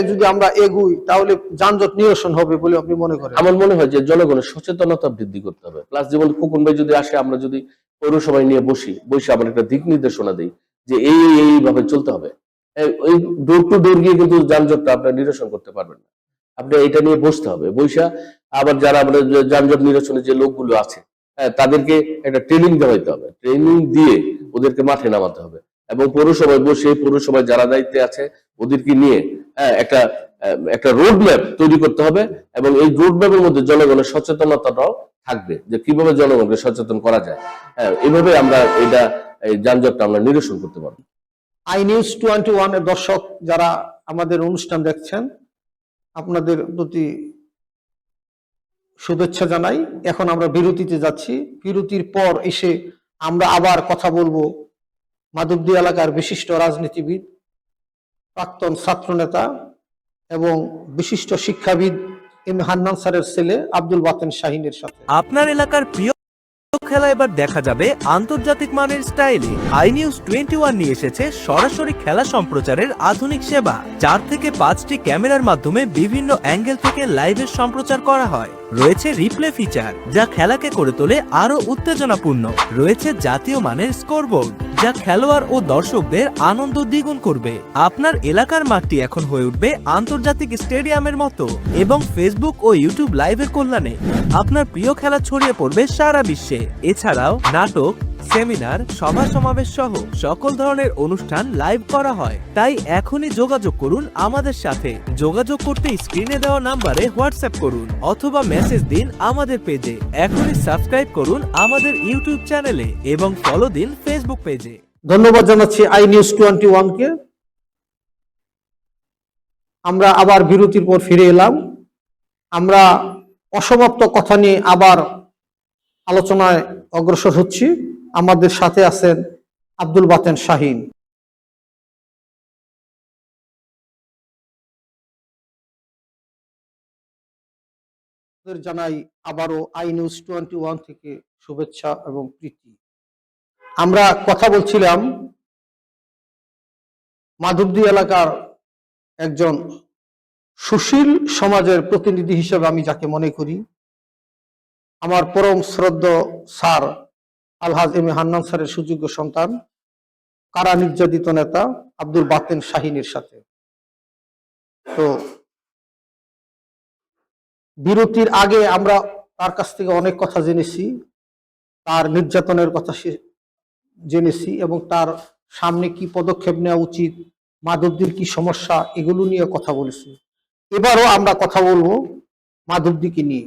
যদি আমরা এগুই, তাহলে যানজট নিরসন হবে বলে আপনি মনে করেন? আমার মনে হয় যে জনগণের সচেতনতা বৃদ্ধি করতে হবে। প্লাস যেমন খোকন ভাই যদি আসে, আমরা যদি পৌরসভায় নিয়ে বসে আমরা একটা দিক নির্দেশনা দিই যে এইভাবে চলতে হবে। ওই ডোর টু ডোর গিয়ে কিন্তু যানজটটা আপনার নিরসন করতে পারবেন না। আপনি এটা নিয়ে বসতে হবে, বৈশা আবার যারা আমাদের যানজট নিরসনে যে লোকগুলো আছে, হ্যাঁ, তাদেরকে একটা ট্রেনিং দেওয়াইতে হবে। ট্রেনিং দিয়ে ওদেরকে মাঠে নামাতে হবে, এবং পৌরসভায় বসে পৌরসভায় যারা দায়িত্বে আছে ওদেরকে নিয়ে একটা রোড ম্যাপ তৈরি করতে হবে। এবং এই রোড ম্যাপের মধ্যে জনগণের সচেতনতাটাও থাকবে, যে কিভাবে জনগণকে সচেতন করা যায়। হ্যাঁ, এইভাবে আমরা এই যানজটটা আমরা নিরসন করতে পারবো। iNews21 এর দর্শক যারা আমাদের অনুষ্ঠান দেখছেন, আপনাদের প্রতি শুভেচ্ছা জানাই। এখন আমরা বিরতিতে যাচ্ছি। বিরতির পর এসে আমরা আবার কথা বলবো মাধবদী এলাকার বিশিষ্ট রাজনীতিবিদ, প্রাক্তন ছাত্রনেতা এবং বিশিষ্ট শিক্ষাবিদ এম হান্নান স্যারের ছেলে আব্দুল বাতেন শাহিনের সাথে। আপনার এলাকার প্রিয় খেলা এবার দেখা যাবে আন্তর্জাতিক মানের স্টাইলে। iNews21 নিয়ে এসেছে সরাসরি খেলা সম্প্রচারের আধুনিক সেবা। 4 থেকে 5টি ক্যামেরার মাধ্যমে বিভিন্ন অ্যাঙ্গেল থেকে লাইভের সম্প্রচার করা হয়। রয়েছে রিপ্লে ফিচার, যা খেলাকে করে তোলে আরো উত্তেজনাপূর্ণ। রয়েছে জাতীয় মানের স্কোরবোর্ড, যা খেলোয়াড় ও দর্শকদের আনন্দ দ্বিগুণ করবে। আপনার এলাকার মাঠটি এখন হয়ে উঠবে আন্তর্জাতিক স্টেডিয়ামের মতো। এবং ফেসবুক ও ইউটিউব লাইভের কল্যাণে আপনার প্রিয় খেলা ছড়িয়ে পড়বে সারা বিশ্বে। এছাড়াও নাটক, সেমিনার, সভা সমাবেশ সহ সকল ধরনের অনুষ্ঠান লাইভ করা হয়। তাই এখনই যোগাযোগ করুন আমাদের সাথে। যোগাযোগ করতে স্ক্রিনে দেওয়া নাম্বারে হোয়াটসঅ্যাপ করুন অথবা মেসেজ দিন আমাদের পেজে। এখনই সাবস্ক্রাইব করুন আমাদের ইউটিউব চ্যানেলে এবং ফলো দিন ফেসবুক পেজে। ধন্যবাদ জানাচ্ছি iNews21 কে। আমরা আবার বিরতির পর ফিরে এলাম। আমরা অসমাপ্ত কথা নিয়ে আবার আলোচনায় অগ্রসর হচ্ছি। আমাদের সাথে আছেন আব্দুল বাতেন শাহিন। জানাই আবারও iNews21 থেকে শুভেচ্ছা এবং প্রীতি। আমরা কথা বলছিলাম মাধবদী এলাকার একজন সুশীল সমাজের প্রতিনিধি হিসেবে আমি যাকে মনে করি, আমার পরম শ্রদ্ধেয় sir Alhaj M A Hannan স্যারের সুযোগ্য সন্তান, কারা নির্যাতিত নেতা আব্দুল বাতেন শাহিনের সাথে। তো বিরতির আগে আমরা তার কাছ থেকে অনেক কথা জেনেছি, তার নির্যাতনের কথা জেনেছি এবং তার সামনে কি পদক্ষেপ নেওয়া উচিত, মাধবদীর কি সমস্যা, এগুলো নিয়ে কথা বলেছি। এবারও আমরা কথা বলবো মাধবদীকে নিয়ে।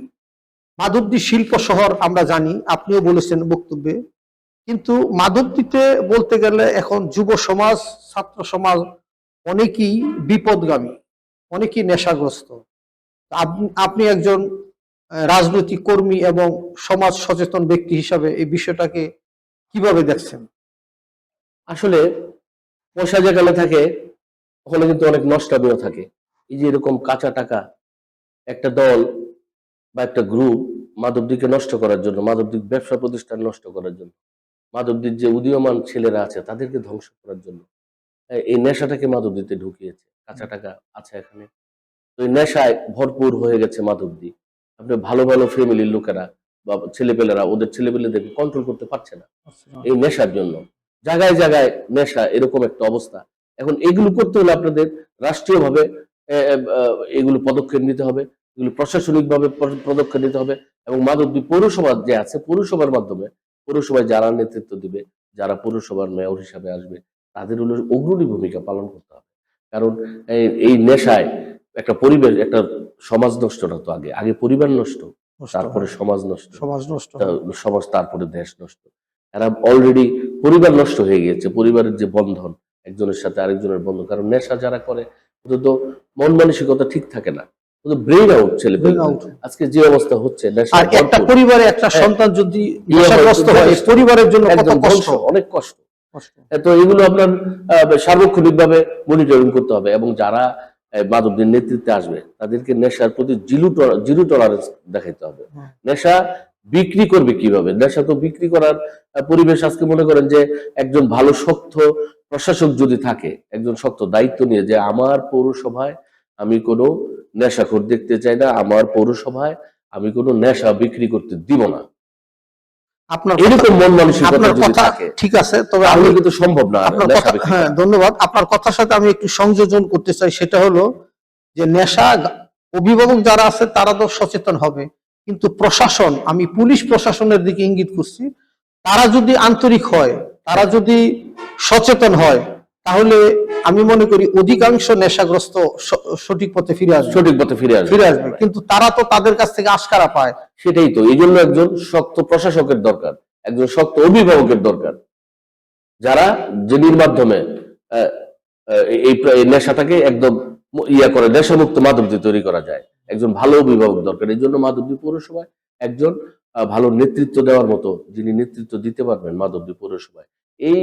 মাধবদী শিল্প শহর আমরা জানি, আপনিও বলেছেন বক্তব্যে, কিন্তু মাধবদীতে বলতে গেলে এখন যুব সমাজ, ছাত্র সমাজ অনেকেই বিপদগামী, অনেকেই নেশাগ্রস্ত। আপনি একজন রাজনৈতিক কর্মী এবং সমাজ সচেতন ব্যক্তি হিসাবে এই বিষয়টাকে কিভাবে দেখছেন? আসলে পয়সা যেখানে থাকে ওখানে কিন্তু অনেক নষ্টামিও থাকে। এই যে এরকম কাঁচা টাকা একটা দল বা একটা গ্রুপ মাধবদীকে নষ্ট করার জন্য, মাধবদীর ব্যবসা প্রতিষ্ঠান নষ্ট করার জন্য, মাধবদীর যে উদীয়মান ছেলেরা আছে তাদেরকে ধ্বংস করার জন্য এই নেশাটাকে মাধবদীতে ঢুকিয়েছে। কাঁচা টাকা আছে এখানে, তো এই নেশায় ভরপুর হয়ে গেছে মাধবদী। আপনি ভালো ভালো ফ্যামিলির লোকেরা বা ছেলেপেলেরা ওদের ছেলেপেলেদেরকে কন্ট্রোল করতে পারছে না এই নেশার জন্য। জায়গায় জায়গায় নেশা, এরকম একটা অবস্থা। এখন এগুলো করতে হলে আপনাদের রাষ্ট্রীয়ভাবে এগুলো পদক্ষেপ নিতে হবে, এগুলো প্রশাসনিকভাবে পদক্ষেপ নিতে হবে, এবং মাধবদী পৌরসভা যে আছে পৌরসভার মাধ্যমে, পৌরসভায় যারা নেতৃত্ব দিবে, যারা পৌরসভার মেয়র হিসাবে আসবে, তাদের হলো অগ্রণী ভূমিকা পালন করতে হবে। কারণ এই নেশায় একটা পরিবেশ, একটা সমাজ নষ্ট না, তো আগে আগে পরিবার নষ্ট, তারপরে সমাজ নষ্ট, সমাজ নষ্ট সমাজ, তারপরে দেশ নষ্ট। এরা অলরেডি পরিবার নষ্ট হয়ে গিয়েছে, পরিবারের যে বন্ধন, একজনের সাথে আরেকজনের বন্ধন। কারণ নেশা যারা করে ওদের তো মন মানসিকতা ঠিক থাকে না, ওদের ব্রেন আউট ছেলে। আজকে যে অবস্থা হচ্ছে, আর একটা পরিবারে একটা সন্তান যদি নেশাগ্রস্ত হয় পরিবারের জন্য কত কষ্ট, অনেক কষ্ট। তো এগুলো আপনার সার্বক্ষণিকভাবে মনিটরিং করতে হবে, এবং যারা মাদকদের নেতৃত্বে আসবে তাদেরকে নেশার প্রতি জিরো টলারেন্স দেখাইতে হবে। নেশা বিক্রি করবে কিভাবে? নেশা তো বিক্রি করার পরিবেশ আজকে মনে করেন যে একজন ভালো শক্ত প্রশাসক যদি থাকে, একজন শক্ত দায়িত্ব নিয়ে যে আমার পৌরসভায় আমি কোনো নেশাখোর দেখতে চাই না, আমার পৌরসভায় আমি কোনো নেশা বিক্রি করতে দিব না, আপনার এরকম মন মানসিকতা আপনার যদি কথা থাকে, ঠিক আছে, তবে তাহলে আমি কিন্তু সম্ভব না আপনার নেশা কথা, বিক্রি হ্যাঁ করা। ধন্যবাদ। আপনার কথার সাথে আমি একটু সংযোজন করতে চাই, সেটা হলো যে নেশা, অভিভাবক যারা আছে তারা তো সচেতন হবে, কিন্তু প্রশাসন, আমি পুলিশ প্রশাসনের দিকে ইঙ্গিত করছি, তারা যদি আন্তরিক হয়, তারা যদি সচেতন হয়, তাহলে আমি মনে করি অধিকাংশ নেশাগ্রস্ত সঠিক পথে ফিরে আসবে, সঠিক পথে ফিরে আসবে। কিন্তু তারা তো তাদের কাছ থেকে আশকারা পায়। সেটাই তো, এই জন্য একজন শক্ত প্রশাসকের দরকার, একজন শক্ত অভিভাবকের দরকার, যারা যিনির মাধ্যমে আহ, আহ, এই নেশাটাকে একদম ইয়া করে, নেশামুক্ত মাধবদী তৈরি করা যায়। একজন ভালো অভিভাবক দরকার। এই জন্য মাধবদী পৌরসভায় একজন ভালো নেতৃত্ব দেওয়ার মতো, যিনি নেতৃত্ব দিতে পারবেন মাধবদী পৌরসভায়। এই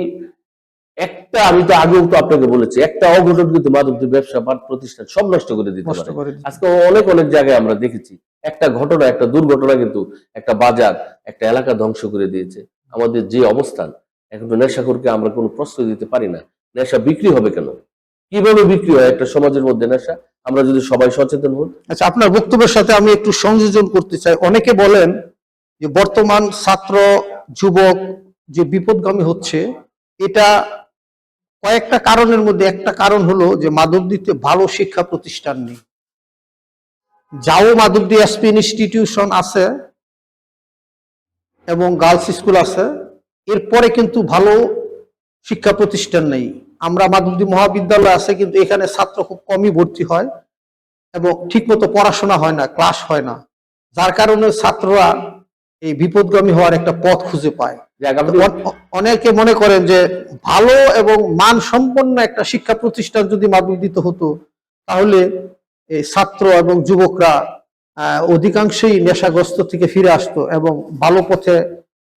একটা, আমি তো আগেও তো আপনাকে বলেছি, একটা অঘটন কিন্তু মাদকদ্রব্য ব্যবসা বা প্রতিষ্ঠান সব নষ্ট করে দিতে পারে। আজকে অনেক অনেক জায়গায় আমরা দেখেছি একটা ঘটনা, একটা দুর্ঘটনা কিন্তু একটা বাজার, একটা এলাকা ধ্বংস করে দিয়েছে। আমাদের যে অবস্থান, এখন তো নেশাখোরকে আমরা কোনো প্রশ্রয় দিতে পারি না। নেশা বিক্রি হবে কেন? কিভাবে বিক্রি হয় একটা সমাজের মধ্যে নেশা? আমরা যদি সবাই সচেতন হই। আচ্ছা, আপনার বক্তব্যের সাথে আমি একটু সংযোজন করতে চাই। অনেকে বলেন যে বর্তমান ছাত্র যুবক যে বিপদগামী হচ্ছে, এটা কয়েকটা কারণের মধ্যে একটা কারণ হলো যে মাধবদীতে ভালো শিক্ষা প্রতিষ্ঠান নেই। যাও মাধবদী এসপি ইনস্টিটিউশন আছে এবং গার্লস স্কুল আছে, এরপরে কিন্তু ভালো শিক্ষা প্রতিষ্ঠান নেই। আমরা মাধবদী মহাবিদ্যালয় আছে, কিন্তু এখানে ছাত্র খুব কমই ভর্তি হয় এবং ঠিকমতো পড়াশোনা হয় না, ক্লাস হয় না, যার কারণে ছাত্ররা এই বিপদগামী হওয়ার একটা পথ খুঁজে পায়। অনেকে মনে করেন যে ভালো এবং মানসম্পন্ন একটা শিক্ষা প্রতিষ্ঠান যদি মাধবদীতে হতো, তাহলে এই ছাত্র এবং যুবকরা অধিকাংশই নেশাগ্রস্ত থেকে ফিরে আসতো এবং ভালো পথে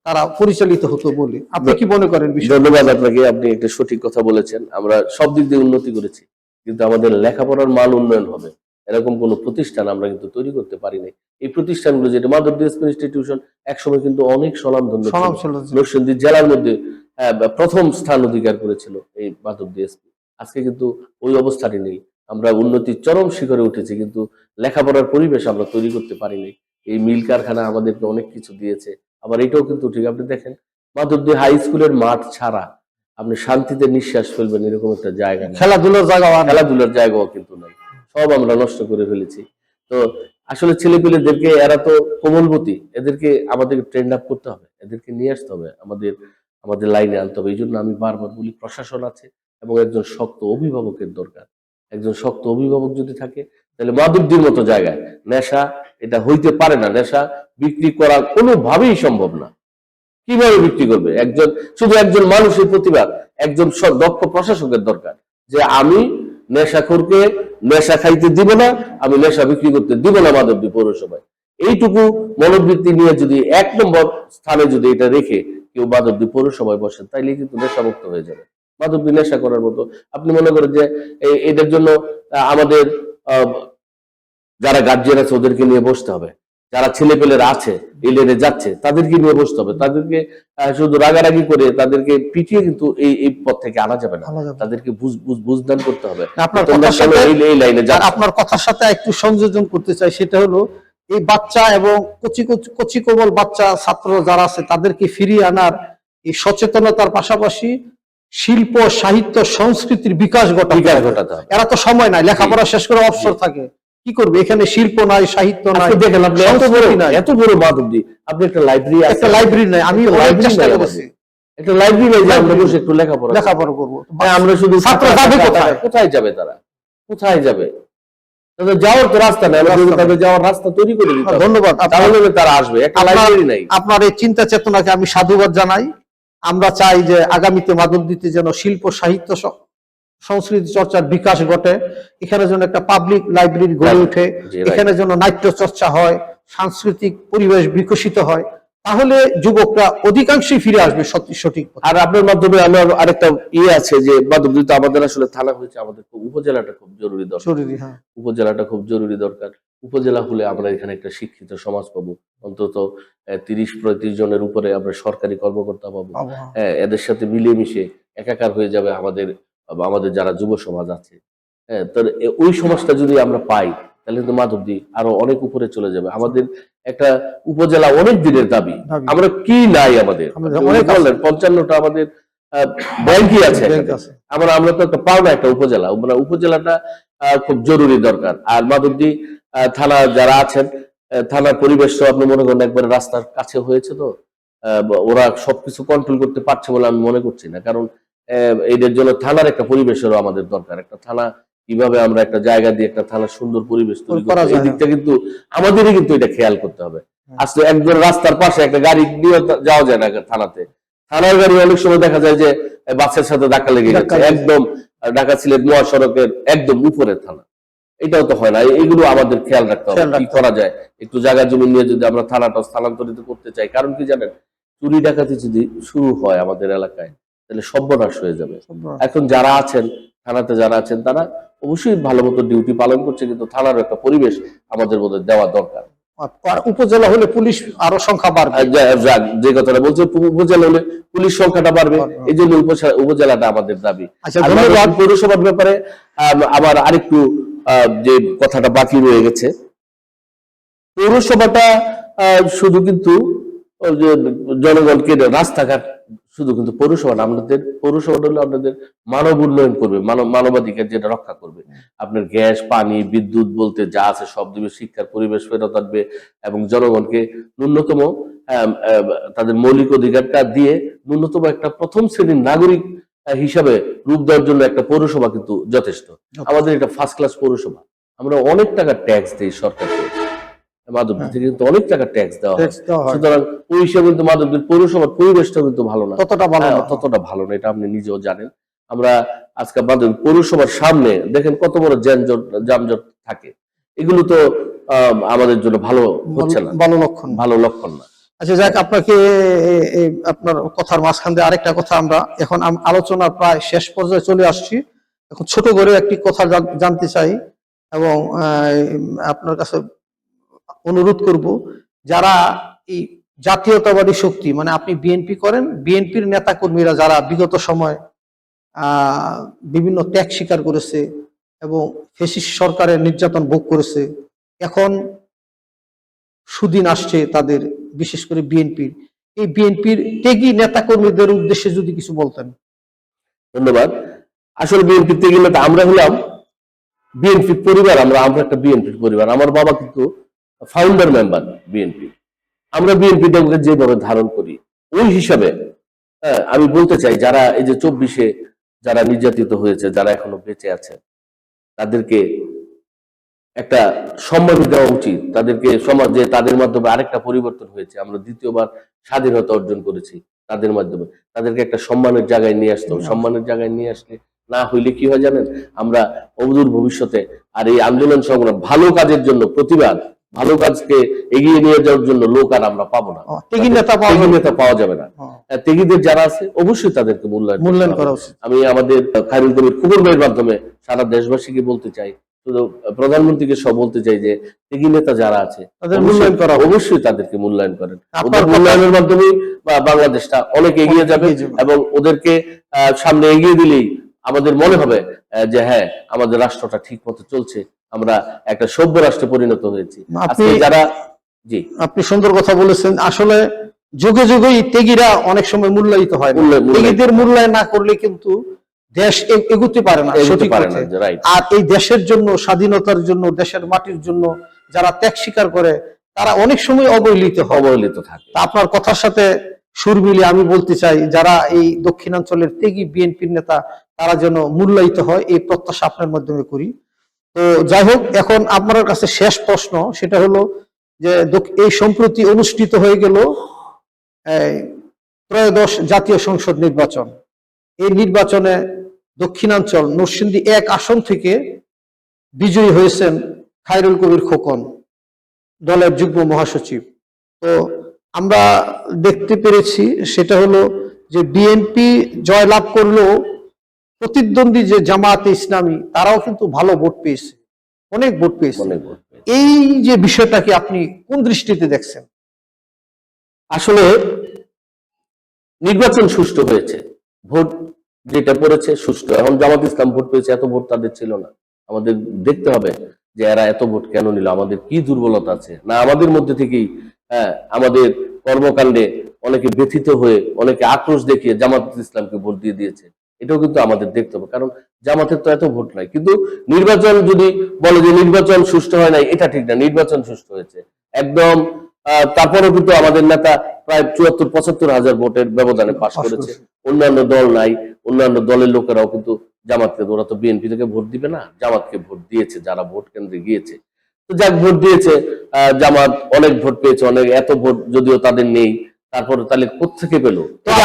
তারা পরিচালিত হতো বলে। আপনি কি মনে করেন? ধন্যবাদ আপনাকে, আপনি একটা সঠিক কথা বলেছেন। আমরা সব দিক দিয়ে উন্নতি করেছি, কিন্তু আমাদের লেখাপড়ার মান উন্নয়ন হবে এরকম কোন প্রতিষ্ঠান আমরা কিন্তু তৈরি করতে পারি নাই। এই প্রতিষ্ঠানগুলো, যেটা মাধবদী এসপি ইনস্টিটিউশন একসময় কিন্তু অনেক স্বনামধন্য ছিল, নরসিংদী জেলার মধ্যে প্রথম স্থান অধিকার করেছিল এই মাধবদী এসপি। আজকে কিন্তু ওই অবস্থাটি নেই। আমরা উন্নতির চরম শিখরে উঠেছি, কিন্তু লেখাপড়ার পরিবেশ আমরা তৈরি করতে পারি নাই। এই মিল কারখানা আমাদেরকে অনেক কিছু দিয়েছে। আবার এটাও কিন্তু ঠিক, আপনি দেখেন মাধবদী হাই স্কুলের মাঠ ছাড়া আপনি শান্তিতে নিঃশ্বাস ফেলবেন এরকম একটা জায়গা, খেলাধুলার জায়গাও কিন্তু নাই। সব আমরা নষ্ট করে ফেলেছি। তো আসলে ছেলেপেলেদেরকে, এরা তো কোমলবতী, এদেরকে আমাদেরকে ট্রেন্ড আপ করতে হবে, এদেরকে নিয়ে আসতে হবে, আমাদের লাইনে আনতে হবে। এই জন্য আমি বারবার বলি, প্রশাসন আছে এবং একজন শক্ত অভিভাবকের দরকার। একজন শক্ত অভিভাবক যদি থাকে, তাহলে মাধবদীর মতো জায়গায় নেশা এটা হইতে পারে না, নেশা বিক্রি করা কোনোভাবেই সম্ভব না। কিভাবে বিক্রি করবে? শুধু একজন মানুষের প্রতিবাদ, একজন দক্ষ প্রশাসকের দরকার, যে আমি নেশাখোরকে নেশা খাইতে দিব না, আমি নেশা বিক্রি করতে দিব না মাধবদী পৌরসভায়। এইটুকু মনোবৃত্তি নিয়ে যদি 1 নম্বর স্থানে যদি এটা রেখে কেউ মাধবদী পৌরসভায় বসেন, তাইলে কিন্তু নেশামুক্ত হয়ে যাবে। মাধবদী নেশা করার মতো আপনি মনে করেন যে এটার জন্য আমাদের যারা গার্জিয়ান আছে ওদেরকে নিয়ে বসতে হবে, যারা ছেলেপেলেরা আছে এই লেনে যাচ্ছে তাদেরকে নিয়ে বসতে হবে। তাদেরকে শুধু রাগারাগি করে তাদেরকে পিটিয়ে কিন্তু এই পথ থেকে আনা যাবে না, তাদেরকে বুঝদান করতে হবে। আপনার কথার সাথে একটু সংযোজন করতে চাই, সেটা হলো এই বাচ্চা এবং কচি কোমল বাচ্চা ছাত্র যারা আছে তাদেরকে ফিরিয়ে আনার এই সচেতনতার পাশাপাশি শিল্প সাহিত্য সংস্কৃতির বিকাশ ঘটাতে হবে। এরা তো সময় নাই, লেখাপড়া শেষ করে অবসর থাকে, কি করবে? এখানে শিল্প নাই, সাহিত্য নাই, দেখেন আপনি এত বড় মাধবদী, আপনি একটা লাইব্রেরি নাই। আমি চেষ্টা করেছি একটা লাইব্রেরি নাই, আমরা বসে একটু লেখাপড়া করবো। আমরা শুধু ছাত্র যাবে কোথায় যাবে? তারা কোথায় যাবে? তাদের যাওয়ার তো রাস্তা নাই, তাদের যাওয়ার রাস্তা তৈরি করে দিতে হবে। ধন্যবাদ। তাহলে তারা আসবে। একটা লাইব্রেরি নাই। আপনার এই চিন্তা চেতনাকে আমি সাধুবাদ জানাই। আমরা চাই যে আগামীতে মাধবদীতে যেন শিল্প সাহিত্য সংস্কৃতি চর্চার বিকাশ ঘটে, এখানে যেন একটা পাবলিক লাইব্রেরি গড়ে ওঠে, এখানে যেন নাট্য চর্চা হয়, সাংস্কৃতিক পরিবেশ বিকশিত হয়, তাহলে যুবকরা অধিকাংশই ফিরে আসবে সঠিক। আর আপনার মাধ্যমে আমার আরেকটা আছে যে মাধবদীতে আমাদের আসলে থানা হয়েছে, আমাদের উপজেলাটা খুব জরুরি দরকার। উপজেলাটা খুব জরুরি দরকার। উপজেলা হলে আমরা এখানে একটা শিক্ষিত সমাজ পাবো, অন্তত 30-35 জনের উপরে আমরা সরকারি কর্মকর্তা পাবো। হ্যাঁ, এদের সাথে মিলেমিশে একাকার হয়ে যাবে আমাদের যারা যুব সমাজ আছে। হ্যাঁ, তো ওই সমাজটা যদি আমরা পাই তাহলে কিন্তু মাধবদী আরো অনেক উপরে চলে যাবে। আমাদের একটা উপজেলা অনেক দিনের দাবি। আমরা কি নাই আমাদের? 55টা আমাদের ব্যাংকই আছে। আমরা তো একটা পাওনা একটা উপজেলা, উপজেলাটা খুব জরুরি দরকার। আর মাধবদী থানা যারা আছেন, থানার পরিবেশটা আপনি মনে করেন একবারে রাস্তার কাছে হয়েছে, তো ওরা সবকিছু কন্ট্রোল করতে পারছে বলে আমি মনে করছি না। কারণ এদের জন্য থানার একটা পরিবেশেরও আমাদের দরকার। একটা থানা কিভাবে আমরা একটা জায়গা দিয়ে একটা থানার সুন্দর পরিবেশ তৈরি করা যায়, এই দিকটা কিন্তু আমাদেরই কিন্তু এটা খেয়াল করতে হবে। আজকে একজন রাস্তার পাশে একটা গাড়ি নিয়ে যাওয়া যায় না থানাতে। থানার গাড়ি অনেক সময় দেখা যায় যে বাসের সাথে ধাক্কা লেগে যাচ্ছে, একদম ঢাকা সিলেট মহাসড়কের একদম উপরের থানা। এটাও তো হয় না। এগুলো আমাদের খেয়াল রাখতে হবে। কি করা যায়? একটু জায়গা জমি নিয়ে যদি আমরা থানাটা স্থানান্তরিত করতে চাই, কারণ কি জানেন, চুরি ডাকাতি যদি শুরু হয় আমাদের এলাকায় তাহলে সর্বনাশ হয়ে যাবে। এখন যারা আছেন থানাতে, যারা আছেন তারা অবশ্যই ভালো মতো ডিউটি পালন করছে, কিন্তু থানার একটা পরিবেশ আমাদের মধ্যে দেওয়া দরকার। উপজেলা হলে পুলিশ আরো সংখ্যা বাড়বে, যে কথাটা বলছে, উপজেলা হলে পুলিশ সংখ্যাটা বাড়বে, এই জন্য উপজেলাটা আমাদের দাবি। পৌরসভার ব্যাপারে আবার আরেকটু যে কথাটা বাকি রয়ে গেছে, পৌরসভাটা শুধু কিন্তু জনগণকে রাস্তাঘাট শুধু কিন্তু পৌরসভা না, আমাদের পৌরসভাটা হলো আপনাদের মানব উন্নয়ন করবে, মানবাধিকার যেটা রক্ষা করবে। আপনার গ্যাস, পানি, বিদ্যুৎ বলতে যা আছে সব দিবে, শিক্ষার পরিবেশ ফেরত আনবে এবং জনগণকে ন্যূনতম তাদের মৌলিক অধিকারটা দিয়ে ন্যূনতম একটা প্রথম শ্রেণীর নাগরিক হিসাবে রূপ দেওয়ার জন্য একটা পৌরসভা কিন্তু যথেষ্ট। আমাদের এটা ফার্স্ট ক্লাস পৌরসভা। আমরা অনেক টাকা ট্যাক্স দিই সরকারকে, মাধবদী থেকে কিন্তু অনেক টাকা ট্যাক্স দেওয়া হয়। সুতরাং ওই হিসাবে কিন্তু মাধবদীর পৌরসভার পরিবেশটা কিন্তু ভালো না, ততটা ভালো না, এটা আপনি নিজেও জানেন। আমরা আজকে মাধবদী পৌরসভার সামনে দেখেন কত বড় যানজট থাকে। এগুলো তো আমাদের জন্য ভালো হচ্ছে না, ভালো লক্ষণ না। আচ্ছা, যাক, আপনাকে আপনার কথার মাঝখান দিয়ে আরেকটা কথা, আমরা এখন আলোচনার প্রায় শেষ পর্যায়ে চলে আসছি। এখন ছোট করে একটি কথা জানতে চাই এবং আপনার কাছে অনুরোধ করব, যারা এই জাতীয়তাবাদী শক্তি, মানে আপনি বিএনপি করেন, বিএনপির নেতা কর্মীরা যারা বিগত সময় বিভিন্ন ত্যাগ স্বীকার করেছে এবং ফ্যাসিস্ট সরকারের নির্যাতন ভোগ করেছে, এখন সুদিন আসছে তাদের, বিশেষ করে বিএনপির, এই বিএনপির ত্যাগী নেতা কর্মীদের উদ্দেশ্যে যদি কিছু বলতেন। ধন্যবাদ। আসলে বিএনপি ত্যাগী নেতা আমরা হলাম বিএনপি পরিবার, আমরা একটা বিএনপির পরিবার। আমার বাবা কিন্তু ফাউন্ডার মেম্বার বিএনপি। আমরা বিএনপিটাকে যেভাবে ধারণ করি ওই হিসাবে আমি বলতে চাই, যারা এই যে 24-এ যারা নির্যাতিত হয়েছে, যারা এখনো বেঁচে আছে, তাদেরকে একটা সম্মান দেওয়া উচিত তাদেরকে, সমাজে তাদের মাধ্যমে আরেকটা পরিবর্তন হয়েছে, আমরা দ্বিতীয়বার স্বাধীনতা অর্জন করেছি তাদের মাধ্যমে, তাদেরকে একটা সম্মানের জায়গায় নিয়ে আসতে হবে। সম্মানের জায়গায় নিয়ে আসলে না হইলে কি হয় জানেন, আমরা অদূর ভবিষ্যতে আর এই আন্দোলন সংগ্রাম ভালো কাজের জন্য, প্রতিবাদ ভালো কাজকে এগিয়ে নিয়ে যাওয়ার জন্য লোক আর আমরা পাবো না, ত্যাগী নেতা পাওয়া যাবে না। ত্যাগীদের যারা আছে অবশ্যই তাদেরকে মূল্যায়ন করা উচিত। আমি আমাদের খায়রুল কবির খোকন ভাইয়ের মাধ্যমে সারা দেশবাসীকে বলতে চাই, শুধু প্রধানমন্ত্রীকে সব বলতে চাই যে ত্যাগী নেতা যারা আছে তাদের মূল্যায়ন করা, অবশ্যই তাদেরকে মূল্যায়ন করেন। আপনার ওদের মূল্যায়নের মাধ্যমে বাংলাদেশটা অনেক এগিয়ে যাবে এবং ওদেরকে সামনে এগিয়ে দিলেই আমাদের মনে হবে যে হ্যাঁ, আমাদের রাষ্ট্রটা ঠিক মতো চলছে, আমরা একটা সভ্য রাষ্ট্রে পরিণত হয়েছি। আজকে যারা, জি আপনি সুন্দর কথা বলেছেন। আসলে যুগে যুগেই ত্যাগীরা অনেক সময় মূল্যায়িত হয় না। ত্যাগীদের মূল্যায়ন না করলে কিন্তু দেশ এগোতে পারে না সঠিক পথে। আর এই দেশের জন্য, স্বাধীনতার জন্য, দেশের মাটির জন্য যারা ত্যাগ স্বীকার করে তারা অনেক সময় অবহেলিত থাকে। আপনার কথার সাথে সুর মিলিয়ে আমি বলতে চাই, যারা এই দক্ষিণাঞ্চলের ত্যাগী বিএনপির নেতা তারা যেন মূল্যায়িত হয়, এই প্রত্যাশা আপনার মাধ্যমে করি। তো যাই হোক, এখন আপনার কাছে শেষ প্রশ্ন, সেটা হলো যে এই সম্প্রতি অনুষ্ঠিত হয়ে গেল ত্রয়োদশ জাতীয় সংসদ নির্বাচন। এই নির্বাচনে দক্ষিণাঞ্চল নরসিংদী 1 আসন থেকে বিজয়ী হয়েছেন খায়রুল কবির খোকন, দলের যুগ্ম মহাসচিব। তো আমরা দেখতে পেরেছি সেটা হলো যে বিএনপি জয়লাভ করলেও প্রতিদ্বন্দ্বী যে জামায়াতে ইসলামী তারাও কিন্তু ভালো ভোট পেয়েছে, অনেক ভোট পেয়েছে। এই যে বিষয়টাকে আপনি কোন দৃষ্টিতে দেখছেন? আসলে নির্বাচন সুষ্ঠু হয়েছে, ভোট যেটা পড়েছে সুষ্ঠু। এখন জামাত ইসলাম ভোট পেয়েছে, এত ভোট তাদের ছিল না। আমাদের দেখতে হবে যে এরা এত ভোট কেন নিল, আমাদের কি দুর্বলতা আছে, না আমাদের মধ্যে থেকেই আমাদের কর্মকাণ্ডে অনেকে ব্যথিত হয়ে, অনেকে আক্রোশ দেখিয়ে জামাত ইসলামকে ভোট দিয়ে দিয়েছে। এটাও কিন্তু আমাদের দেখতে হবে, কারণ জামাতের তো এত ভোট নাই। কিন্তু নির্বাচন যদি বলে যে নির্বাচন সুষ্ঠু হয় নাই, এটা ঠিক না, নির্বাচন সুষ্ঠু হয়েছে একদম। তারপরেও কিন্তু আমাদের নেতা প্রায় ৭৪-৭৫ হাজার ভোটের ব্যবধানে পাশ করেছে। অন্যান্য দল নাই, অন্যান্য দলের লোকেরাও কিন্তু জামাতকে, ওরা তো বিএনপি থেকে ভোট দিবে না, জামাতকে ভোট দিয়েছে যারা ভোট কেন্দ্রে গিয়েছে। তো যাক, ভোট দিয়েছে, জামাত অনেক ভোট পেয়েছে, অনেক, এত ভোট যদিও তাদের নেই, তারপরে তাহলে কোত্থেকে পেল?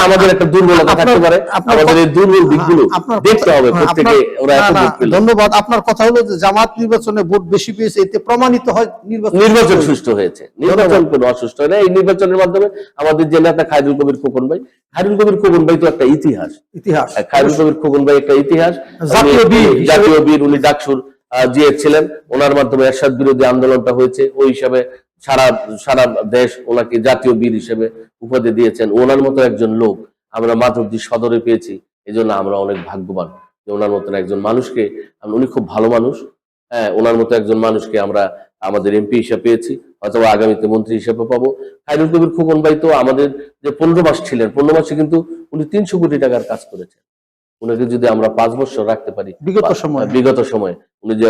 আমাদের একটা দুর্বলতা থাকতে পারে, আমাদের এই দুর্বল দিকগুলো দেখতে হবে প্রত্যেকে। ওরা এত ভোট পেল। ধন্যবাদ। আপনার কথা হলো যে জামাত নির্বাচনে ভোট বেশি পেয়েছে, এতে প্রমাণিত হয় নির্বাচন সুষ্ঠু হয়েছে। নির্বাচন কোনো অসুস্থ হয় না। এই নির্বাচনের মাধ্যমে আমাদের যে নেতা খায়রুল কবির খোকন ভাই, খায়রুল কবির খোকন ভাই তো একটা ইতিহাস। খায়রুল কবির খোকন ভাই একটা ইতিহাস, জাতীয় বীর। উনি ডাকসুর জিএস ছিলেন, ওনার মাধ্যমে এরশাদ বিরোধী আন্দোলনটা হয়েছে। ওই হিসাবে সারা দেশ ওনাকে জাতীয় বীর হিসেবে উপাধি দিয়েছেন। ওনার মতো একজন লোক আমরা মাধবদী সদরে পেয়েছি, এই জন্য আমরা অনেক ভাগ্যবান যে ওনার মতন একজন মানুষকে, উনি খুব ভালো মানুষ। হ্যাঁ, ওনার মতো একজন মানুষকে আমরা আমাদের এমপি হিসেবে পেয়েছি, অথবা আগামীতে মন্ত্রী হিসেবে পাবো। খায়রুল কবির খোকন ভাই তো আমাদের যে 15 মাস ছিলেন, 15 মাসে কিন্তু উনি 300 কোটি টাকার কাজ করেছেন। উনাকে যদি আমরা 5 বছর রাখতে পারি, বিগত সময়ে উনি যে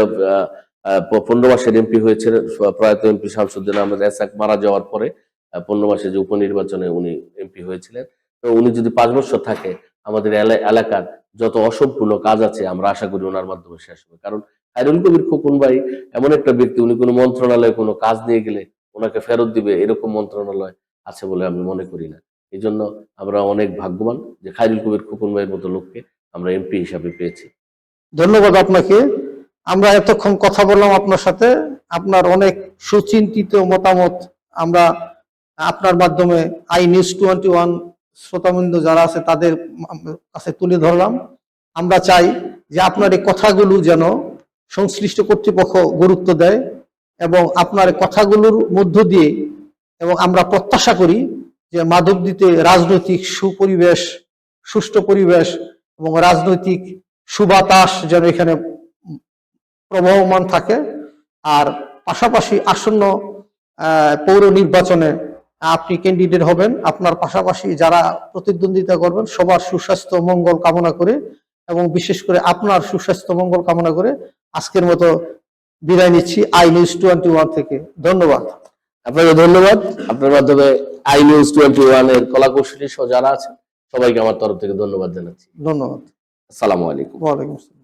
15 মাসের এমপি হয়েছিল, প্রয়াত এমপি শামসুদ্দিন আহমেদ এসাক মারা যাওয়ার পরে 15 মাসে যে উপনির্বাচনে উনি এমপি হয়েছিলেন, তো উনি যদি 5 বছর থাকে, আমাদের এলাকার যত অসম্পূর্ণ কাজ আছে আমরা আশা করি ওনার মাধ্যমে শেষ হবে। কারণ খায়রুল কবির খোকন ভাই এমন একটা ব্যক্তি, উনি কোনো মন্ত্রণালয়ে কোনো কাজ নিয়ে গেলে ওনাকে ফেরত দিবে এরকম মন্ত্রণালয় আছে বলে আমি মনে করি না। এই জন্য আমরা অনেক ভাগ্যবান যে খায়রুল কবির খোকন ভাইয়ের মতো লোককে আমরা এমপি হিসাবে পেয়েছি। ধন্যবাদ আপনাকে। আমরা এতক্ষণ কথা বললাম আপনার সাথে, আপনার অনেক সুচিন্তিত মতামত আমরা আপনার মাধ্যমে iNews21 শ্রোতাবৃন্দ যারা আছে তাদের কাছে তুলে ধরলাম। আমরা চাই যে আপনার এই কথাগুলো যেন সংশ্লিষ্ট কর্তৃপক্ষ গুরুত্ব দেয় এবং আপনার কথাগুলোর মধ্য দিয়ে, এবং আমরা প্রত্যাশা করি যে মাধবদীতে রাজনৈতিক সুপরিবেশ, সুষ্ঠু পরিবেশ এবং রাজনৈতিক সুবাতাস যেন এখানে প্রবহমান থাকে। আর পাশাপাশি আসন্ন পৌর নির্বাচনে আপনি ক্যান্ডিডেট হবেন, আপনার পাশাপাশি যারা প্রতিদ্বন্দ্বিতা করবেন সবার সুস্বাস্থ্য মঙ্গল কামনা করে, এবং বিশেষ করে আপনার সুস্বাস্থ্য মঙ্গল কামনা করে আজকের মতো বিদায় নিচ্ছি iNews21 থেকে। ধন্যবাদ। আপনাকে ধন্যবাদ। আপনার মাধ্যমে iNews21 এর কলাকৌশলী সহ যারা আছেন সবাইকে আমার তরফ থেকে ধন্যবাদ জানাচ্ছি। ধন্যবাদ। আসসালামু আলাইকুম। ওয়ালাইকুম আসসালাম।